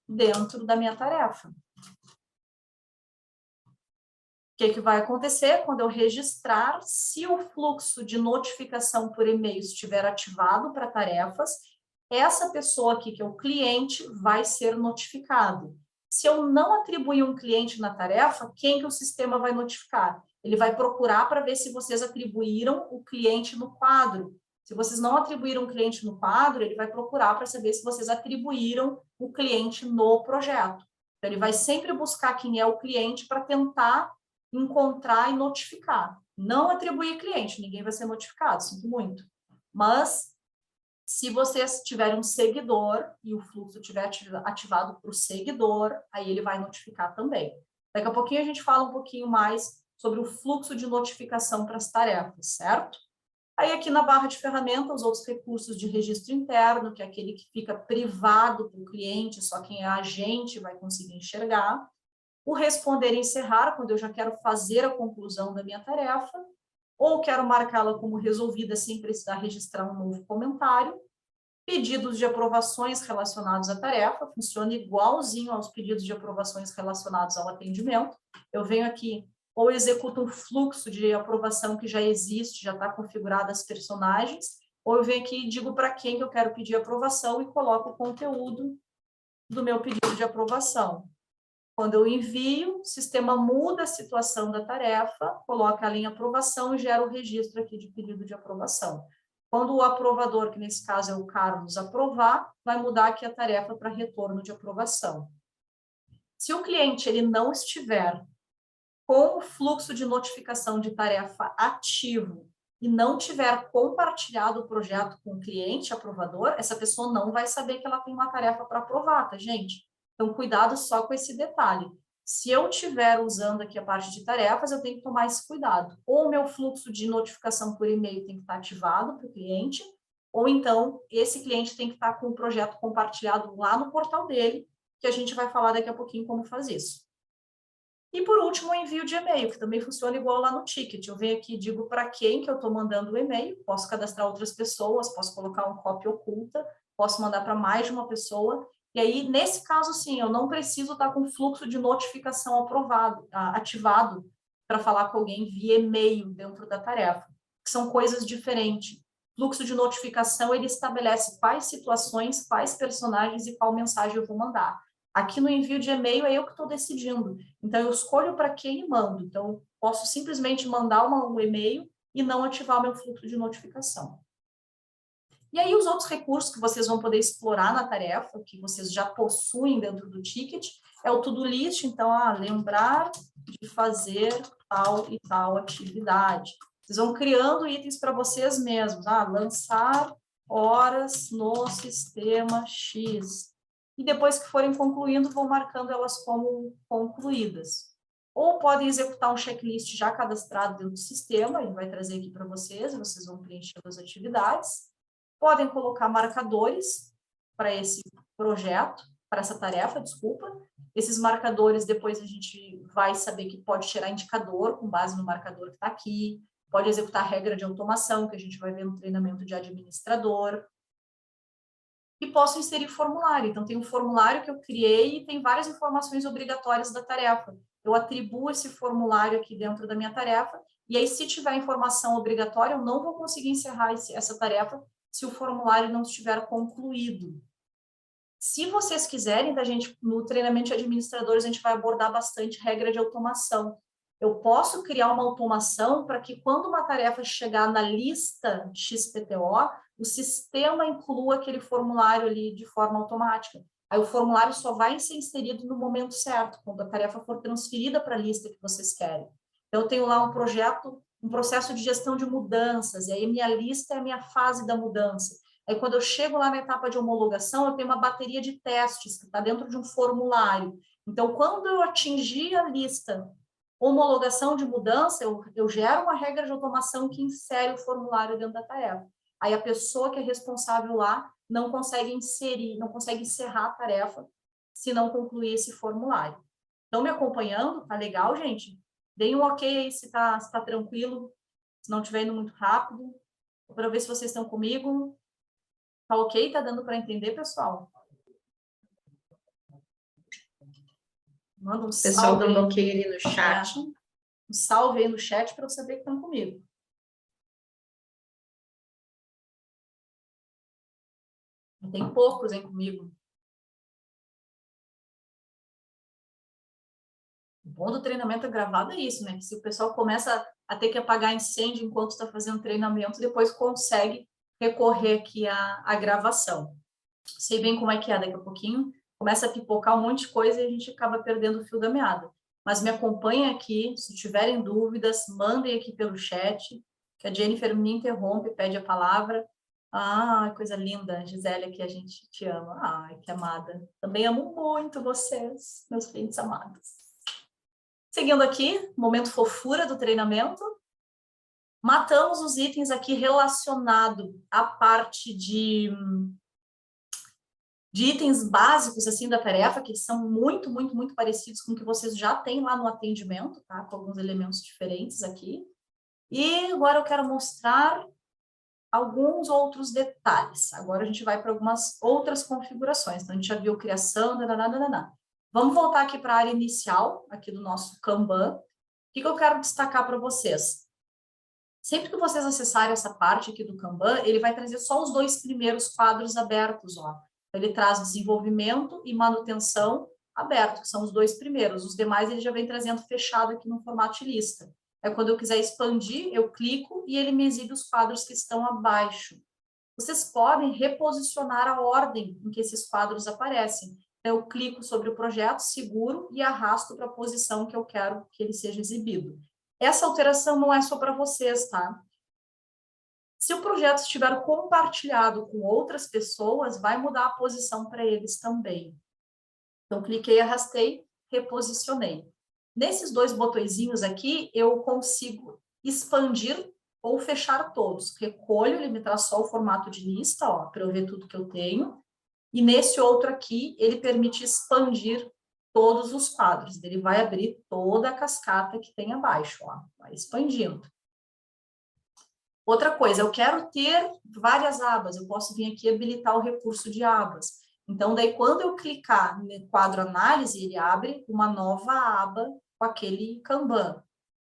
dentro da minha tarefa. O que vai acontecer quando eu registrar? Se o fluxo de notificação por e-mail estiver ativado para tarefas, essa pessoa aqui, que é o cliente, vai ser notificado. Se eu não atribuir um cliente na tarefa, quem que o sistema vai notificar? Ele vai procurar para ver se vocês atribuíram o cliente no quadro. Se vocês não atribuíram o cliente no quadro, ele vai procurar para saber se vocês atribuíram o cliente no projeto. Então, ele vai sempre buscar quem é o cliente para tentar encontrar e notificar. Não atribuir cliente, ninguém vai ser notificado, sinto muito. Mas, se vocês tiverem um seguidor e o fluxo estiver ativado para o seguidor, aí ele vai notificar também. Daqui a pouquinho a gente fala um pouquinho mais sobre o fluxo de notificação para as tarefas, certo? Aí aqui na barra de ferramentas, os outros recursos de registro interno, que é aquele que fica privado para o cliente, só quem é agente vai conseguir enxergar. O responder e encerrar, quando eu já quero fazer a conclusão da minha tarefa, ou quero marcá-la como resolvida sem precisar registrar um novo comentário. Pedidos de aprovações relacionados à tarefa, funciona igualzinho aos pedidos de aprovações relacionados ao atendimento. Eu venho aqui, ou executo um fluxo de aprovação que já existe, já está configurado as personagens, ou eu venho aqui e digo para quem que eu quero pedir aprovação e coloco o conteúdo do meu pedido de aprovação. Quando eu envio, o sistema muda a situação da tarefa, coloca ela em aprovação e gera o registro aqui de pedido de aprovação. Quando o aprovador, que nesse caso é o Carlos, aprovar, vai mudar aqui a tarefa para retorno de aprovação. Se o cliente ele não estiver com o fluxo de notificação de tarefa ativo e não tiver compartilhado o projeto com o cliente aprovador, essa pessoa não vai saber que ela tem uma tarefa para aprovar, tá, gente? Então, cuidado só com esse detalhe. Se eu estiver usando aqui a parte de tarefas, eu tenho que tomar esse cuidado. Ou o meu fluxo de notificação por e-mail tem que estar ativado para o cliente, ou então esse cliente tem que estar com o projeto compartilhado lá no portal dele, que a gente vai falar daqui a pouquinho como faz isso. E por último, o envio de e-mail, que também funciona igual lá no ticket. Eu venho aqui e digo para quem que eu estou mandando o e-mail, posso cadastrar outras pessoas, posso colocar um cópia oculta, posso mandar para mais de uma pessoa. E aí, nesse caso, sim, eu não preciso estar com fluxo de notificação ativado para falar com alguém via e-mail dentro da tarefa, que são coisas diferentes. Fluxo de notificação, ele estabelece quais situações, quais personagens e qual mensagem eu vou mandar. Aqui no envio de e-mail é eu que estou decidindo. Então, eu escolho para quem mando. Então, eu posso simplesmente mandar um e-mail e não ativar o meu fluxo de notificação. E aí os outros recursos que vocês vão poder explorar na tarefa, que vocês já possuem dentro do ticket, é o to-do list, então, lembrar de fazer tal e tal atividade. Vocês vão criando itens para vocês mesmos, lançar horas no sistema X. E depois que forem concluindo, vão marcando elas como concluídas. Ou podem executar um checklist já cadastrado dentro do sistema, ele vai trazer aqui para vocês, e vocês vão preencher as atividades. Podem colocar marcadores para esse projeto, para essa tarefa, desculpa. Esses marcadores, depois a gente vai saber que pode tirar indicador com base no marcador que está aqui, pode executar regra de automação, que a gente vai ver no treinamento de administrador. E posso inserir formulário. Então, tem um formulário que eu criei e tem várias informações obrigatórias da tarefa. Eu atribuo esse formulário aqui dentro da minha tarefa, e aí, se tiver informação obrigatória, eu não vou conseguir encerrar essa tarefa se o formulário não estiver concluído. Se vocês quiserem, no treinamento de administradores, a gente vai abordar bastante regra de automação. Eu posso criar uma automação para que, quando uma tarefa chegar na lista XPTO, o sistema inclua aquele formulário ali de forma automática. Aí o formulário só vai ser inserido no momento certo, quando a tarefa for transferida para a lista que vocês querem. Então, eu tenho lá um projeto, um processo de gestão de mudanças, e aí minha lista é a minha fase da mudança. Aí, quando eu chego lá na etapa de homologação, eu tenho uma bateria de testes que está dentro de um formulário. Então, quando eu atingir a lista homologação de mudança, eu gero uma regra de automação que insere o formulário dentro da tarefa. Aí a pessoa que é responsável lá não consegue inserir, não consegue encerrar a tarefa se não concluir esse formulário. Estão me acompanhando? Tá legal, gente? Deem um ok aí se tá tranquilo, se não estiver indo muito rápido, para ver se vocês estão comigo. Tá ok? Tá dando para entender, pessoal? Manda um salve. Pessoal dando ok ali no chat. Um salve aí no chat para eu saber que estão comigo. Tem poucos, hein, comigo. O bom do treinamento gravado é isso, né? Que se o pessoal começa a ter que apagar incêndio enquanto está fazendo treinamento, depois consegue recorrer aqui à gravação. Sei bem como é que é daqui a pouquinho. Começa a pipocar um monte de coisa e a gente acaba perdendo o fio da meada. Mas me acompanhem aqui, se tiverem dúvidas, mandem aqui pelo chat, que a Jennifer me interrompe, pede a palavra. Coisa linda, Gisele, que a gente te ama. Ai, que amada. Também amo muito vocês, meus clientes amados. Seguindo aqui, momento fofura do treinamento. Matamos os itens aqui relacionados à parte de itens básicos, assim, da tarefa, que são muito, muito, muito parecidos com o que vocês já têm lá no atendimento, tá? Com alguns elementos diferentes aqui. E agora eu quero mostrar alguns outros detalhes. Agora a gente vai para algumas outras configurações. Então, a gente já viu criação, dananana. Vamos voltar aqui para a área inicial, aqui do nosso Kanban. O que eu quero destacar para vocês? Sempre que vocês acessarem essa parte aqui do Kanban, ele vai trazer só os 2 primeiros quadros abertos, ó. Ele traz desenvolvimento e manutenção aberto, que são os 2 primeiros. Os demais ele já vem trazendo fechado aqui no formato de lista. Quando eu quiser expandir, eu clico e ele me exibe os quadros que estão abaixo. Vocês podem reposicionar a ordem em que esses quadros aparecem. Então, eu clico sobre o projeto, seguro e arrasto para a posição que eu quero que ele seja exibido. Essa alteração não é só para vocês, tá? Se o projeto estiver compartilhado com outras pessoas, vai mudar a posição para eles também. Então, cliquei, arrastei, reposicionei. Nesses 2 botõezinhos aqui, eu consigo expandir ou fechar todos. Recolho, ele me traz só o formato de lista, ó, para eu ver tudo que eu tenho. E nesse outro aqui, ele permite expandir todos os quadros. Ele vai abrir toda a cascata que tem abaixo, ó, vai expandindo. Outra coisa, eu quero ter várias abas, eu posso vir aqui habilitar o recurso de abas. Então, daí, quando eu clicar no quadro análise, ele abre uma nova aba com aquele Kanban.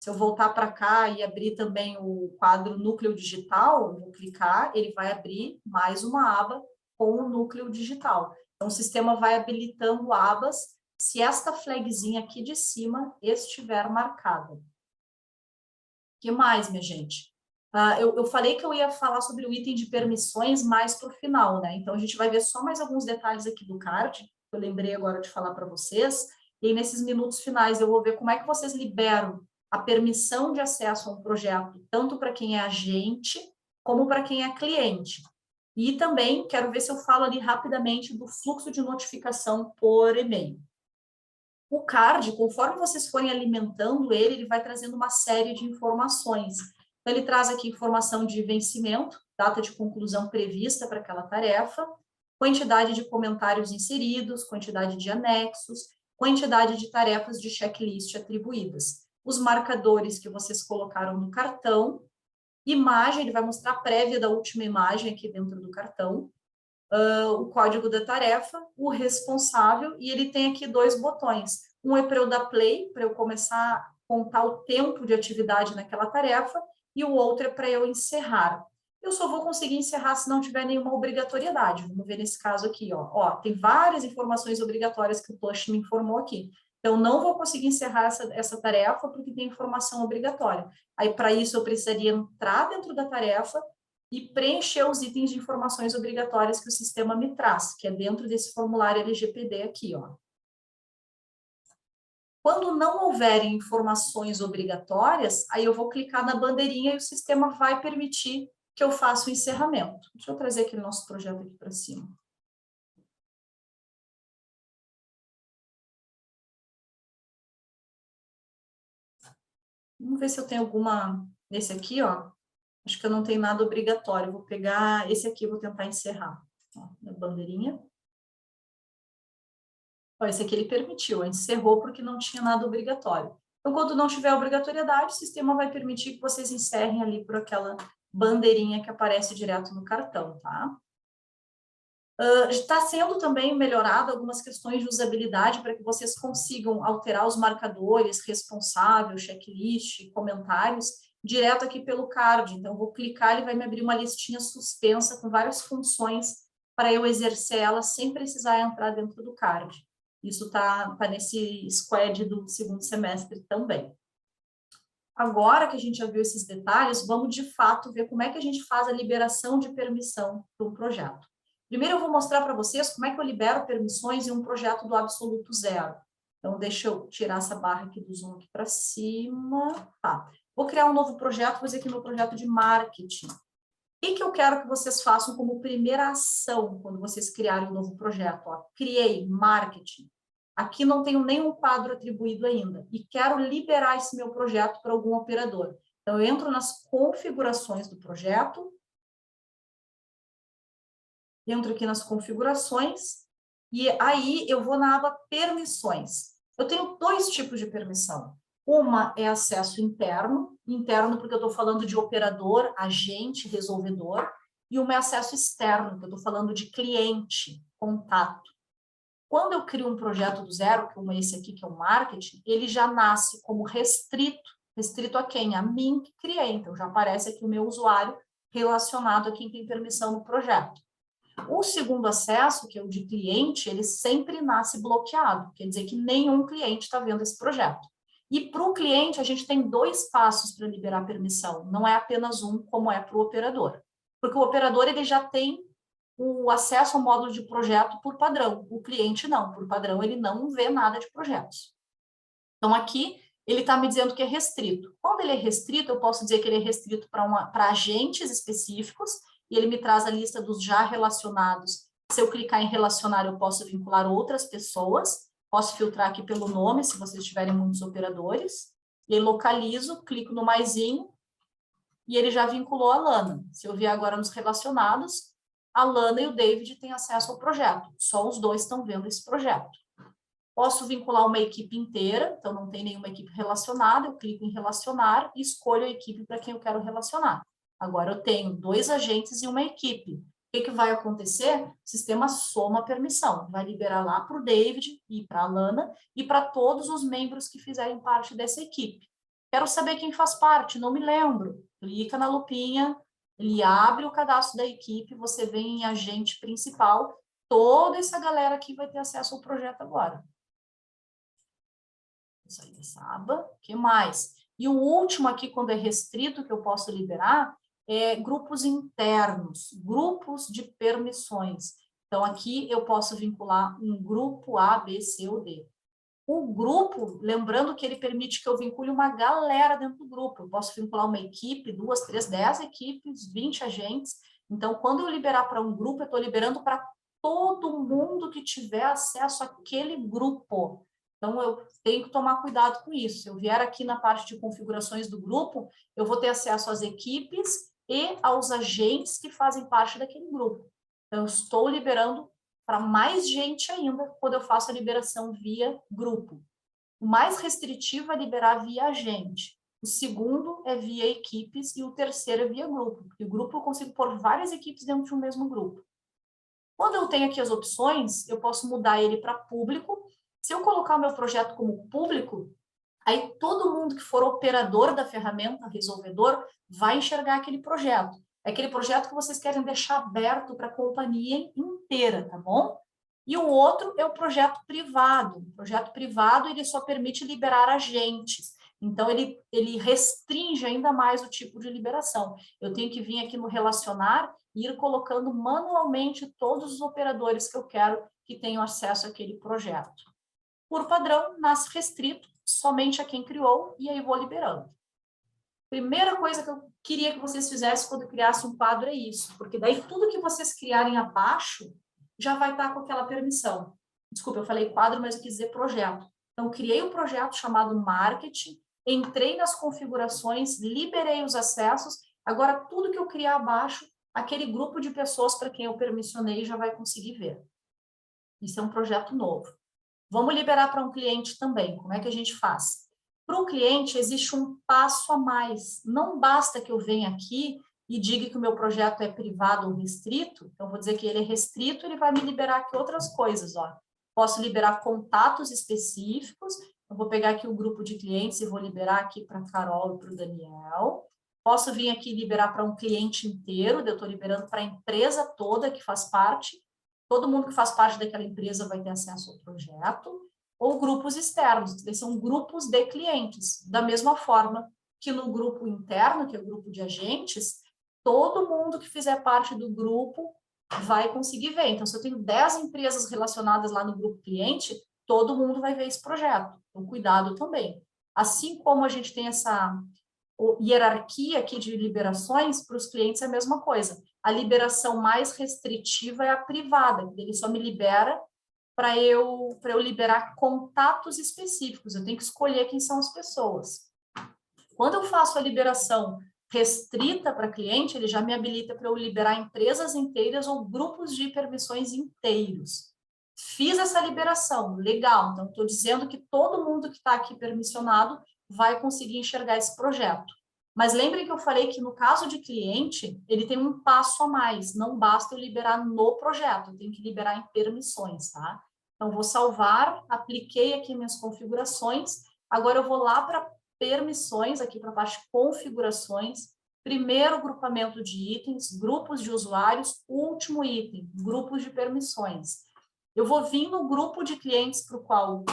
Se eu voltar para cá e abrir também o quadro núcleo digital, eu vou clicar, ele vai abrir mais uma aba com o núcleo digital. Então, o sistema vai habilitando abas se esta flagzinha aqui de cima estiver marcada. O que mais, minha gente? Eu falei que eu ia falar sobre o item de permissões mais para o final, né? Então, a gente vai ver só mais alguns detalhes aqui do card, que eu lembrei agora de falar para vocês, e aí, nesses minutos finais eu vou ver como é que vocês liberam a permissão de acesso a um projeto, tanto para quem é agente, como para quem é cliente. E também quero ver se eu falo ali rapidamente do fluxo de notificação por e-mail. O card, conforme vocês forem alimentando ele vai trazendo uma série de informações. Então, ele traz aqui informação de vencimento, data de conclusão prevista para aquela tarefa, quantidade de comentários inseridos, quantidade de anexos, quantidade de tarefas de checklist atribuídas, os marcadores que vocês colocaram no cartão, imagem, ele vai mostrar a prévia da última imagem aqui dentro do cartão, o código da tarefa, o responsável, e ele tem aqui 2 botões. Um é para eu dar play, para eu começar a contar o tempo de atividade naquela tarefa, e o outro é para eu encerrar. Eu só vou conseguir encerrar se não tiver nenhuma obrigatoriedade. Vamos ver nesse caso aqui, ó. Tem várias informações obrigatórias que o Tosh me informou aqui. Então, não vou conseguir encerrar essa tarefa porque tem informação obrigatória. Aí, para isso, eu precisaria entrar dentro da tarefa e preencher os itens de informações obrigatórias que o sistema me traz, que é dentro desse formulário LGPD aqui, ó. Quando não houverem informações obrigatórias, aí eu vou clicar na bandeirinha e o sistema vai permitir que eu faça o encerramento. Deixa eu trazer aquele nosso projeto aqui para cima. Vamos ver se eu tenho alguma... Nesse aqui, ó. Acho que eu não tenho nada obrigatório. Vou pegar esse aqui, vou tentar encerrar. Ó, minha bandeirinha. Ó, esse aqui ele permitiu, encerrou porque não tinha nada obrigatório. Então, quando não tiver obrigatoriedade, o sistema vai permitir que vocês encerrem ali por aquela bandeirinha que aparece direto no cartão, tá? Está sendo também melhorado algumas questões de usabilidade para que vocês consigam alterar os marcadores, responsável, checklist, comentários, direto aqui pelo card. Então, eu vou clicar, ele vai me abrir uma listinha suspensa com várias funções para eu exercer ela sem precisar entrar dentro do card. Isso está nesse squad do segundo semestre também. Agora que a gente já viu esses detalhes, vamos de fato ver como é que a gente faz a liberação de permissão para um projeto. Primeiro eu vou mostrar para vocês como é que eu libero permissões em um projeto do absoluto zero. Então, deixa eu tirar essa barra aqui do zoom aqui para cima. Tá. Vou criar um novo projeto, vou fazer aqui meu projeto de marketing. O que eu quero que vocês façam como primeira ação quando vocês criarem um novo projeto? Ó, criei marketing. Aqui não tenho nenhum quadro atribuído ainda e quero liberar esse meu projeto para algum operador. Então, eu entro nas configurações do projeto, entro aqui nas configurações e aí eu vou na aba permissões. Eu tenho 2 tipos de permissão. Uma é acesso interno porque eu estou falando de operador, agente, resolvedor, e uma é acesso externo, que eu estou falando de cliente, contato. Quando eu crio um projeto do zero, como esse aqui, que é o marketing, ele já nasce como restrito. Restrito a quem? A mim que criei. Então, já aparece aqui o meu usuário relacionado a quem tem permissão no projeto. O segundo acesso, que é o de cliente, ele sempre nasce bloqueado. Quer dizer que nenhum cliente está vendo esse projeto. E para o cliente, a gente tem 2 passos para liberar a permissão. Não é apenas um, como é para o operador. Porque o operador ele já tem o acesso ao módulo de projeto por padrão. O cliente não. Por padrão, ele não vê nada de projetos. Então, aqui, ele está me dizendo que é restrito. Quando ele é restrito, eu posso dizer que ele é restrito para agentes específicos, e ele me traz a lista dos já relacionados. Se eu clicar em relacionar, eu posso vincular outras pessoas. Posso filtrar aqui pelo nome, se vocês tiverem muitos operadores. E aí, localizo, clico no maisinho, e ele já vinculou a Lana. Se eu vier agora nos relacionados, a Lana e o David têm acesso ao projeto. Só os 2 estão vendo esse projeto. Posso vincular uma equipe inteira, então não tem nenhuma equipe relacionada, eu clico em relacionar e escolho a equipe para quem eu quero relacionar. Agora eu tenho 2 agentes e uma equipe. O que vai acontecer? O sistema soma a permissão, vai liberar lá para o David e para a Lana e para todos os membros que fizerem parte dessa equipe. Quero saber quem faz parte, não me lembro. Clica na lupinha, ele abre o cadastro da equipe, você vem em agente principal, toda essa galera aqui vai ter acesso ao projeto agora. Vou sair dessa aba. O que mais? E o último aqui, quando é restrito, que eu posso liberar, grupos internos, grupos de permissões. Então, aqui eu posso vincular um grupo A, B, C ou D. O grupo, lembrando que ele permite que eu vincule uma galera dentro do grupo. Eu posso vincular uma equipe, 2, 3, 10 equipes, 20 agentes. Então, quando eu liberar para um grupo, eu estou liberando para todo mundo que tiver acesso àquele grupo. Então, eu tenho que tomar cuidado com isso. Se eu vier aqui na parte de configurações do grupo, eu vou ter acesso às equipes e aos agentes que fazem parte daquele grupo. Então, eu estou liberando para mais gente ainda quando eu faço a liberação via grupo. O mais restritivo é liberar via agente. O segundo é via equipes e o terceiro é via grupo, porque o grupo eu consigo pôr várias equipes dentro de um mesmo grupo. Quando eu tenho aqui as opções, eu posso mudar ele para público. Se eu colocar o meu projeto como público, aí todo mundo que for operador da ferramenta, resolvedor, vai enxergar aquele projeto. É aquele projeto que vocês querem deixar aberto para a companhia inteira, tá bom? E o outro é o projeto privado. O projeto privado, ele só permite liberar agentes. Então, ele restringe ainda mais o tipo de liberação. Eu tenho que vir aqui no relacionar e ir colocando manualmente todos os operadores que eu quero que tenham acesso àquele projeto. Por padrão, nasce restrito somente a quem criou e aí vou liberando. Primeira coisa que eu queria que vocês fizessem quando criasse um quadro é isso, porque daí tudo que vocês criarem abaixo já vai estar com aquela permissão. Desculpa, eu falei quadro, mas eu quis dizer projeto. Então, criei um projeto chamado Marketing, entrei nas configurações, liberei os acessos, agora tudo que eu criar abaixo, aquele grupo de pessoas para quem eu permissionei já vai conseguir ver. Isso é um projeto novo. Vamos liberar para um cliente também. Como é que a gente faz? Para o cliente, existe um passo a mais. Não basta que eu venha aqui e diga que o meu projeto é privado ou restrito. Então, vou dizer que ele é restrito, ele vai me liberar aqui outras coisas. Ó. Posso liberar contatos específicos. Eu vou pegar aqui o grupo de clientes e vou liberar aqui para a Carol e para o Daniel. Posso vir aqui e liberar para um cliente inteiro. Eu estou liberando para a empresa toda que faz parte. Todo mundo que faz parte daquela empresa vai ter acesso ao projeto. Ou grupos externos, que são grupos de clientes. Da mesma forma que no grupo interno, que é o grupo de agentes, todo mundo que fizer parte do grupo vai conseguir ver. Então, se eu tenho 10 empresas relacionadas lá no grupo cliente, todo mundo vai ver esse projeto. Então, cuidado também. Assim como a gente tem essa hierarquia aqui de liberações, para os clientes é a mesma coisa. A liberação mais restritiva é a privada, ele só me libera para eu liberar contatos específicos. Eu tenho que escolher quem são as pessoas. Quando eu faço a liberação restrita para cliente, ele já me habilita para eu liberar empresas inteiras ou grupos de permissões inteiros. Fiz essa liberação, legal. Então, estou dizendo que todo mundo que está aqui permissionado vai conseguir enxergar esse projeto. Mas lembrem que eu falei que no caso de cliente, ele tem um passo a mais. Não basta eu liberar no projeto, eu tenho que liberar em permissões, tá? Então, vou salvar, apliquei aqui minhas configurações. Agora eu vou lá para permissões, aqui para a parte de configurações. Primeiro grupamento de itens, grupos de usuários. Último item, grupos de permissões. Eu vou vir no grupo de clientes para o qual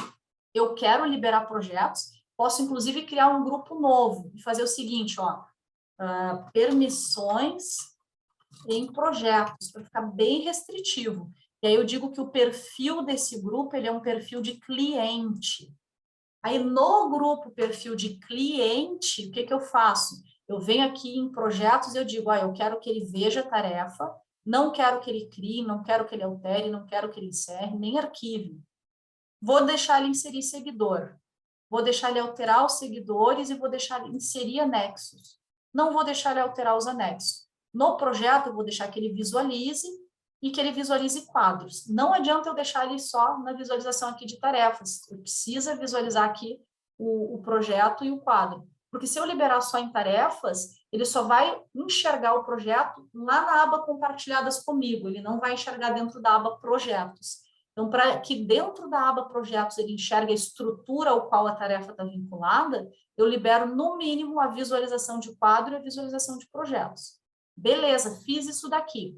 eu quero liberar projetos. Posso, inclusive, criar um grupo novo e fazer o seguinte, ó, permissões em projetos, para ficar bem restritivo. E aí eu digo que o perfil desse grupo, ele é um perfil de cliente. Aí, no grupo perfil de cliente, o que que eu faço? Eu venho aqui em projetos e eu digo, eu quero que ele veja a tarefa, não quero que ele crie, não quero que ele altere, não quero que ele encerre, nem arquive. Vou deixar ele inserir seguidor. Vou deixar ele alterar os seguidores e vou deixar ele inserir anexos. Não vou deixar ele alterar os anexos. No projeto, eu vou deixar que ele visualize e que ele visualize quadros. Não adianta eu deixar ele só na visualização aqui de tarefas. Eu preciso visualizar aqui o projeto e o quadro. Porque se eu liberar só em tarefas, ele só vai enxergar o projeto lá na aba compartilhadas comigo. Ele não vai enxergar dentro da aba projetos. Então, para que dentro da aba projetos ele enxergue a estrutura ao qual a tarefa está vinculada, eu libero no mínimo a visualização de quadro e a visualização de projetos. Beleza, fiz isso daqui.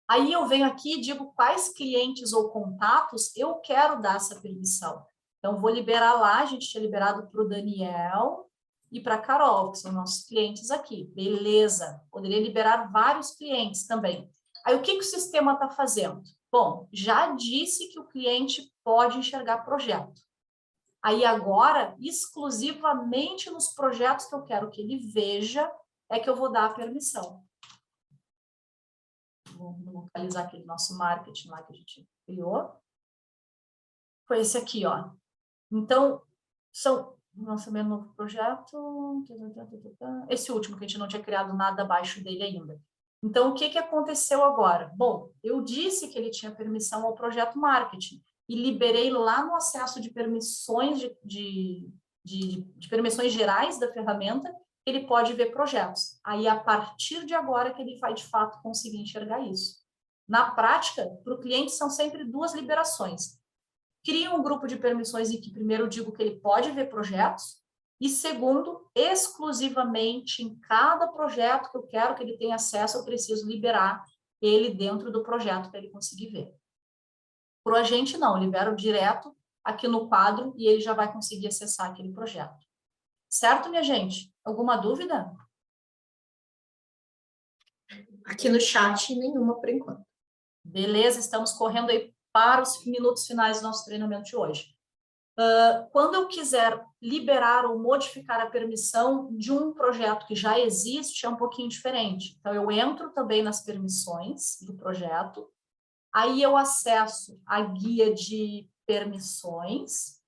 Aí eu venho aqui e digo quais clientes ou contatos eu quero dar essa permissão. Então, vou liberar lá, a gente tinha liberado para o Daniel, e para a Carol, que são nossos clientes aqui. Beleza, poderia liberar vários clientes também. Aí, o que o sistema está fazendo? Bom, já disse que o cliente pode enxergar projeto. Aí, agora, exclusivamente nos projetos que eu quero que ele veja, é que eu vou dar a permissão. Vou localizar aquele nosso marketing lá que a gente criou. Foi esse aqui, ó. Então, são... lançamento do novo projeto, esse último que a gente não tinha criado nada abaixo dele ainda. Então, o que aconteceu agora? Bom, eu disse que ele tinha permissão ao projeto marketing e liberei lá no acesso de permissões de permissões gerais da ferramenta, ele pode ver projetos. Aí, a partir de agora, que ele vai, de fato, conseguir enxergar isso. Na prática, para o cliente, são sempre 2 liberações. Cria um grupo de permissões em que, primeiro, eu digo que ele pode ver projetos, e, segundo, exclusivamente em cada projeto que eu quero que ele tenha acesso, eu preciso liberar ele dentro do projeto para ele conseguir ver. Para o agente, não, eu libero direto aqui no quadro e ele já vai conseguir acessar aquele projeto. Certo, minha gente? Alguma dúvida? Aqui no chat, nenhuma por enquanto. Beleza, estamos correndo aí para os minutos finais do nosso treinamento de hoje. Quando eu quiser liberar ou modificar a permissão de um projeto que já existe, é um pouquinho diferente. Então, eu entro também nas permissões do projeto, aí eu acesso a guia de permissões,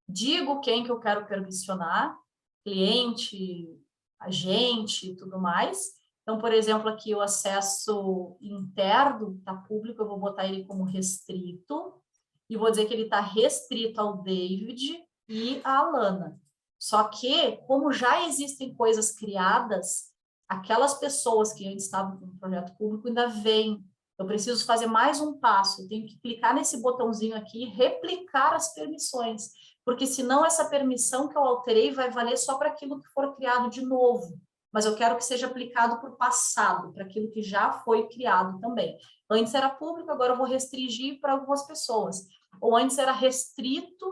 digo quem que eu quero permissionar, cliente, agente e tudo mais. Então, por exemplo, aqui o acesso interno está público, eu vou botar ele como restrito, e vou dizer que ele está restrito ao David e à Alana. Só que, como já existem coisas criadas, aquelas pessoas que antes estavam com o projeto público ainda vêm. Eu preciso fazer mais um passo, eu tenho que clicar nesse botãozinho aqui e replicar as permissões, porque senão essa permissão que eu alterei vai valer só para aquilo que for criado de novo, mas eu quero que seja aplicado para o passado, para aquilo que já foi criado também. Antes era público, agora eu vou restringir para algumas pessoas. Ou antes era restrito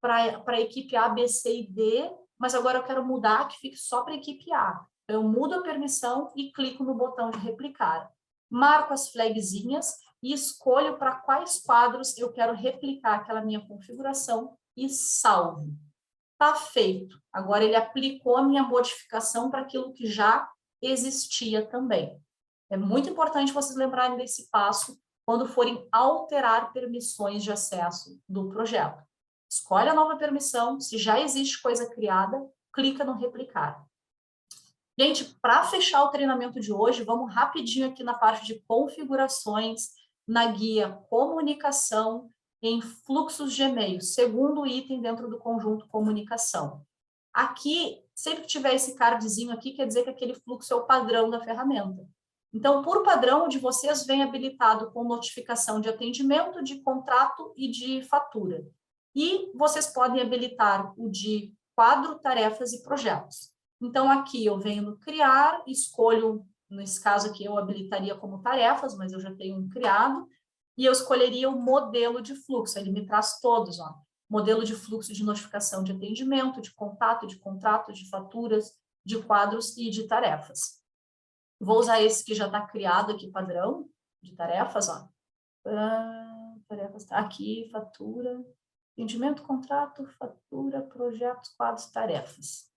para a equipe A, B, C e D, mas agora eu quero mudar que fique só para a equipe A. Eu mudo a permissão e clico no botão de replicar. Marco as flagzinhas e escolho para quais quadros eu quero replicar aquela minha configuração e salvo. Está feito. Agora ele aplicou a minha modificação para aquilo que já existia também. É muito importante vocês lembrarem desse passo quando forem alterar permissões de acesso do projeto. Escolhe a nova permissão, se já existe coisa criada, clica no replicar. Gente, para fechar o treinamento de hoje, vamos rapidinho aqui na parte de configurações, na guia comunicação em fluxos de e-mail, segundo item dentro do conjunto comunicação. Aqui, sempre que tiver esse cardzinho aqui, quer dizer que aquele fluxo é o padrão da ferramenta. Então, por padrão, o de vocês vem habilitado com notificação de atendimento, de contrato e de fatura. E vocês podem habilitar o de quadro, tarefas e projetos. Então, aqui eu venho no criar, escolho, nesse caso aqui eu habilitaria como tarefas, mas eu já tenho um criado, e eu escolheria o modelo de fluxo, ele me traz todos, ó. Modelo de fluxo de notificação de atendimento, de contato, de contrato, de faturas, de quadros e de tarefas. Vou usar esse que já está criado aqui, padrão, de tarefas, ó. Tarefas, aqui, fatura, atendimento, contrato, fatura, projetos, quadros, tarefas.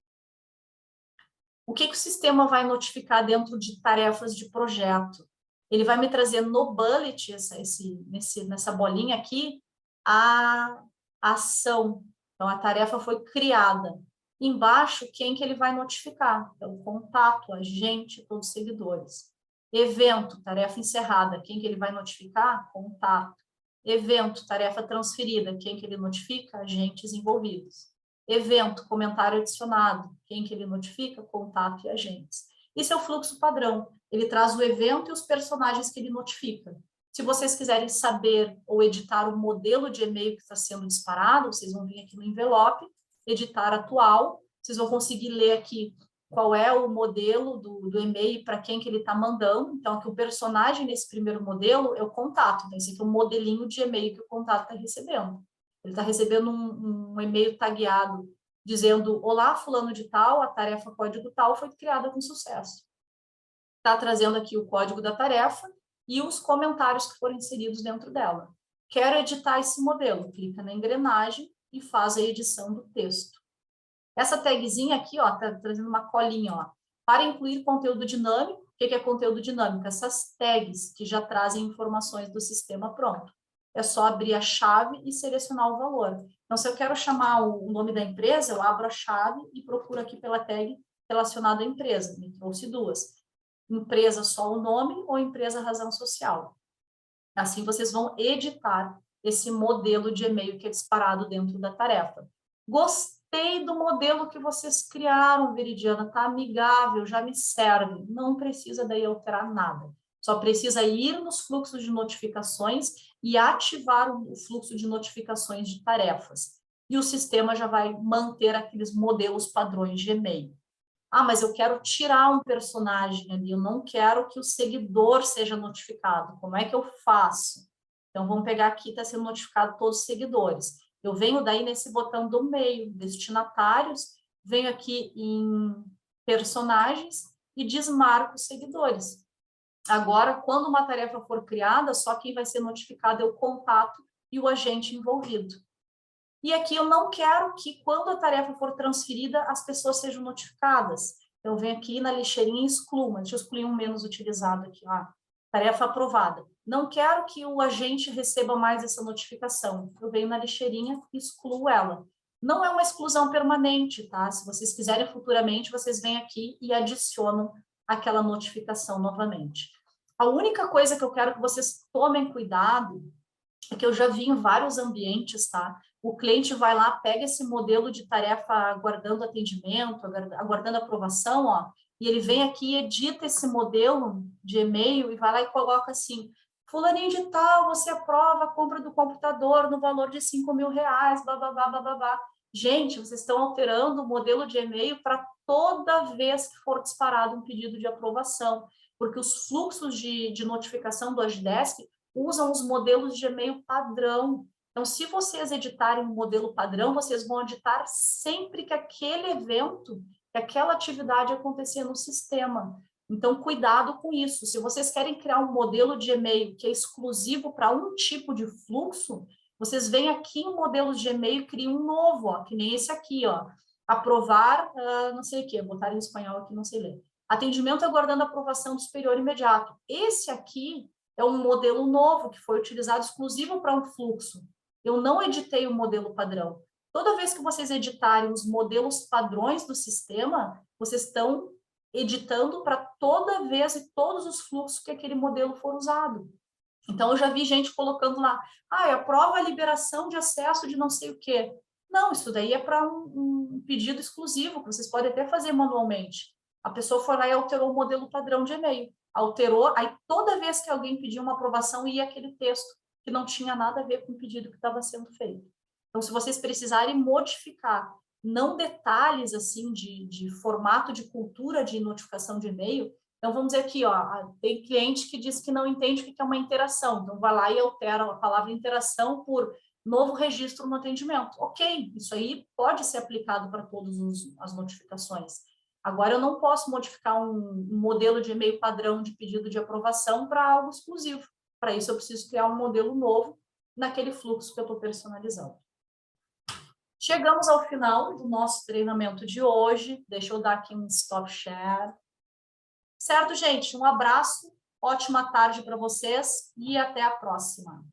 O que o sistema vai notificar dentro de tarefas de projeto? Ele vai me trazer no bullet, nessa bolinha aqui, a ação. Então, a tarefa foi criada. Embaixo, quem que ele vai notificar? Então, contato, agente, todos os seguidores. Evento, tarefa encerrada. Quem que ele vai notificar? Contato. Evento, tarefa transferida. Quem que ele notifica? Agentes envolvidos. Evento, comentário adicionado. Quem que ele notifica? Contato e agentes. Esse é o fluxo padrão. Ele traz o evento e os personagens que ele notifica. Se vocês quiserem saber ou editar o modelo de e-mail que está sendo disparado, vocês vão vir aqui no envelope, editar atual, vocês vão conseguir ler aqui qual é o modelo do e-mail para quem que ele está mandando. Então, aqui o personagem nesse primeiro modelo é o contato. Então, esse aqui é o modelinho de e-mail que o contato está recebendo. Ele está recebendo um e-mail tagueado dizendo, olá, fulano de tal, a tarefa código tal foi criada com sucesso. Está trazendo aqui o código da tarefa e os comentários que foram inseridos dentro dela. Quero editar esse modelo, clica na engrenagem e faz a edição do texto. Essa tagzinha aqui, ó, tá trazendo uma colinha, ó, para incluir conteúdo dinâmico. O que é conteúdo dinâmico? Essas tags que já trazem informações do sistema pronto. É só abrir a chave e selecionar o valor. Então, se eu quero chamar o nome da empresa, eu abro a chave e procuro aqui pela tag relacionada à empresa. Me trouxe duas. Empresa só o nome ou empresa razão social. Assim, vocês vão editar esse modelo de e-mail que é disparado dentro da tarefa. Gostei do modelo que vocês criaram, Veridiana, tá amigável, já me serve. Não precisa daí alterar nada. Só precisa ir nos fluxos de notificações e ativar o fluxo de notificações de tarefas. E o sistema já vai manter aqueles modelos padrões de e-mail. Ah, mas eu quero tirar um personagem ali, eu não quero que o seguidor seja notificado. Como é que eu faço? Então, vamos pegar aqui, está sendo notificado todos os seguidores. Eu venho daí nesse botão do meio, destinatários, venho aqui em personagens e desmarco os seguidores. Agora, quando uma tarefa for criada, só quem vai ser notificado é o contato e o agente envolvido. E aqui eu não quero que, quando a tarefa for transferida, as pessoas sejam notificadas. Eu venho aqui na lixeirinha e excluo, mas deixa eu excluir um menos utilizado aqui, ó. Tarefa aprovada. Não quero que o agente receba mais essa notificação. Eu venho na lixeirinha e excluo ela. Não é uma exclusão permanente, tá? Se vocês quiserem futuramente, vocês vêm aqui e adicionam aquela notificação novamente. A única coisa que eu quero que vocês tomem cuidado é que eu já vi em vários ambientes, tá? O cliente vai lá, pega esse modelo de tarefa aguardando atendimento, aguardando aprovação, ó, e ele vem aqui e edita esse modelo de e-mail e vai lá e coloca assim, fulaninho de tal, você aprova a compra do computador no valor de R$5.000, blá, blá, blá, blá, blá, blá. Gente, vocês estão alterando o modelo de e-mail para toda vez que for disparado um pedido de aprovação, porque os fluxos de notificação do Agidesk usam os modelos de e-mail padrão. Então, se vocês editarem um modelo padrão, vocês vão editar sempre que aquele evento, que aquela atividade acontecer no sistema. Então, cuidado com isso. Se vocês querem criar um modelo de e-mail que é exclusivo para um tipo de fluxo, vocês vêm aqui em modelos de e-mail e criam um novo, ó, que nem esse aqui, ó. Aprovar, não sei o quê, botar em espanhol aqui, não sei ler. Atendimento aguardando aprovação do superior imediato. Esse aqui é um modelo novo que foi utilizado exclusivo para um fluxo. Eu não editei o modelo padrão. Toda vez que vocês editarem os modelos padrões do sistema, vocês estão editando para toda vez e todos os fluxos que aquele modelo for usado. Então, eu já vi gente colocando lá, aprova a liberação de acesso de não sei o quê. Não, isso daí é para um pedido exclusivo, que vocês podem até fazer manualmente. A pessoa foi lá e alterou o modelo padrão de e-mail. Alterou, aí toda vez que alguém pediu uma aprovação, ia aquele texto que não tinha nada a ver com o pedido que estava sendo feito. Então, se vocês precisarem modificar, não detalhes assim de formato de cultura de notificação de e-mail, então vamos dizer aqui, ó, tem cliente que diz que não entende o que é uma interação, então vai lá e altera a palavra interação por novo registro no atendimento. Ok, isso aí pode ser aplicado para todas as notificações. Agora, eu não posso modificar um modelo de e-mail padrão de pedido de aprovação para algo exclusivo. Para isso, eu preciso criar um modelo novo naquele fluxo que eu estou personalizando. Chegamos ao final do nosso treinamento de hoje. Deixa eu dar aqui um stop share. Certo, gente? Um abraço, ótima tarde para vocês e até a próxima.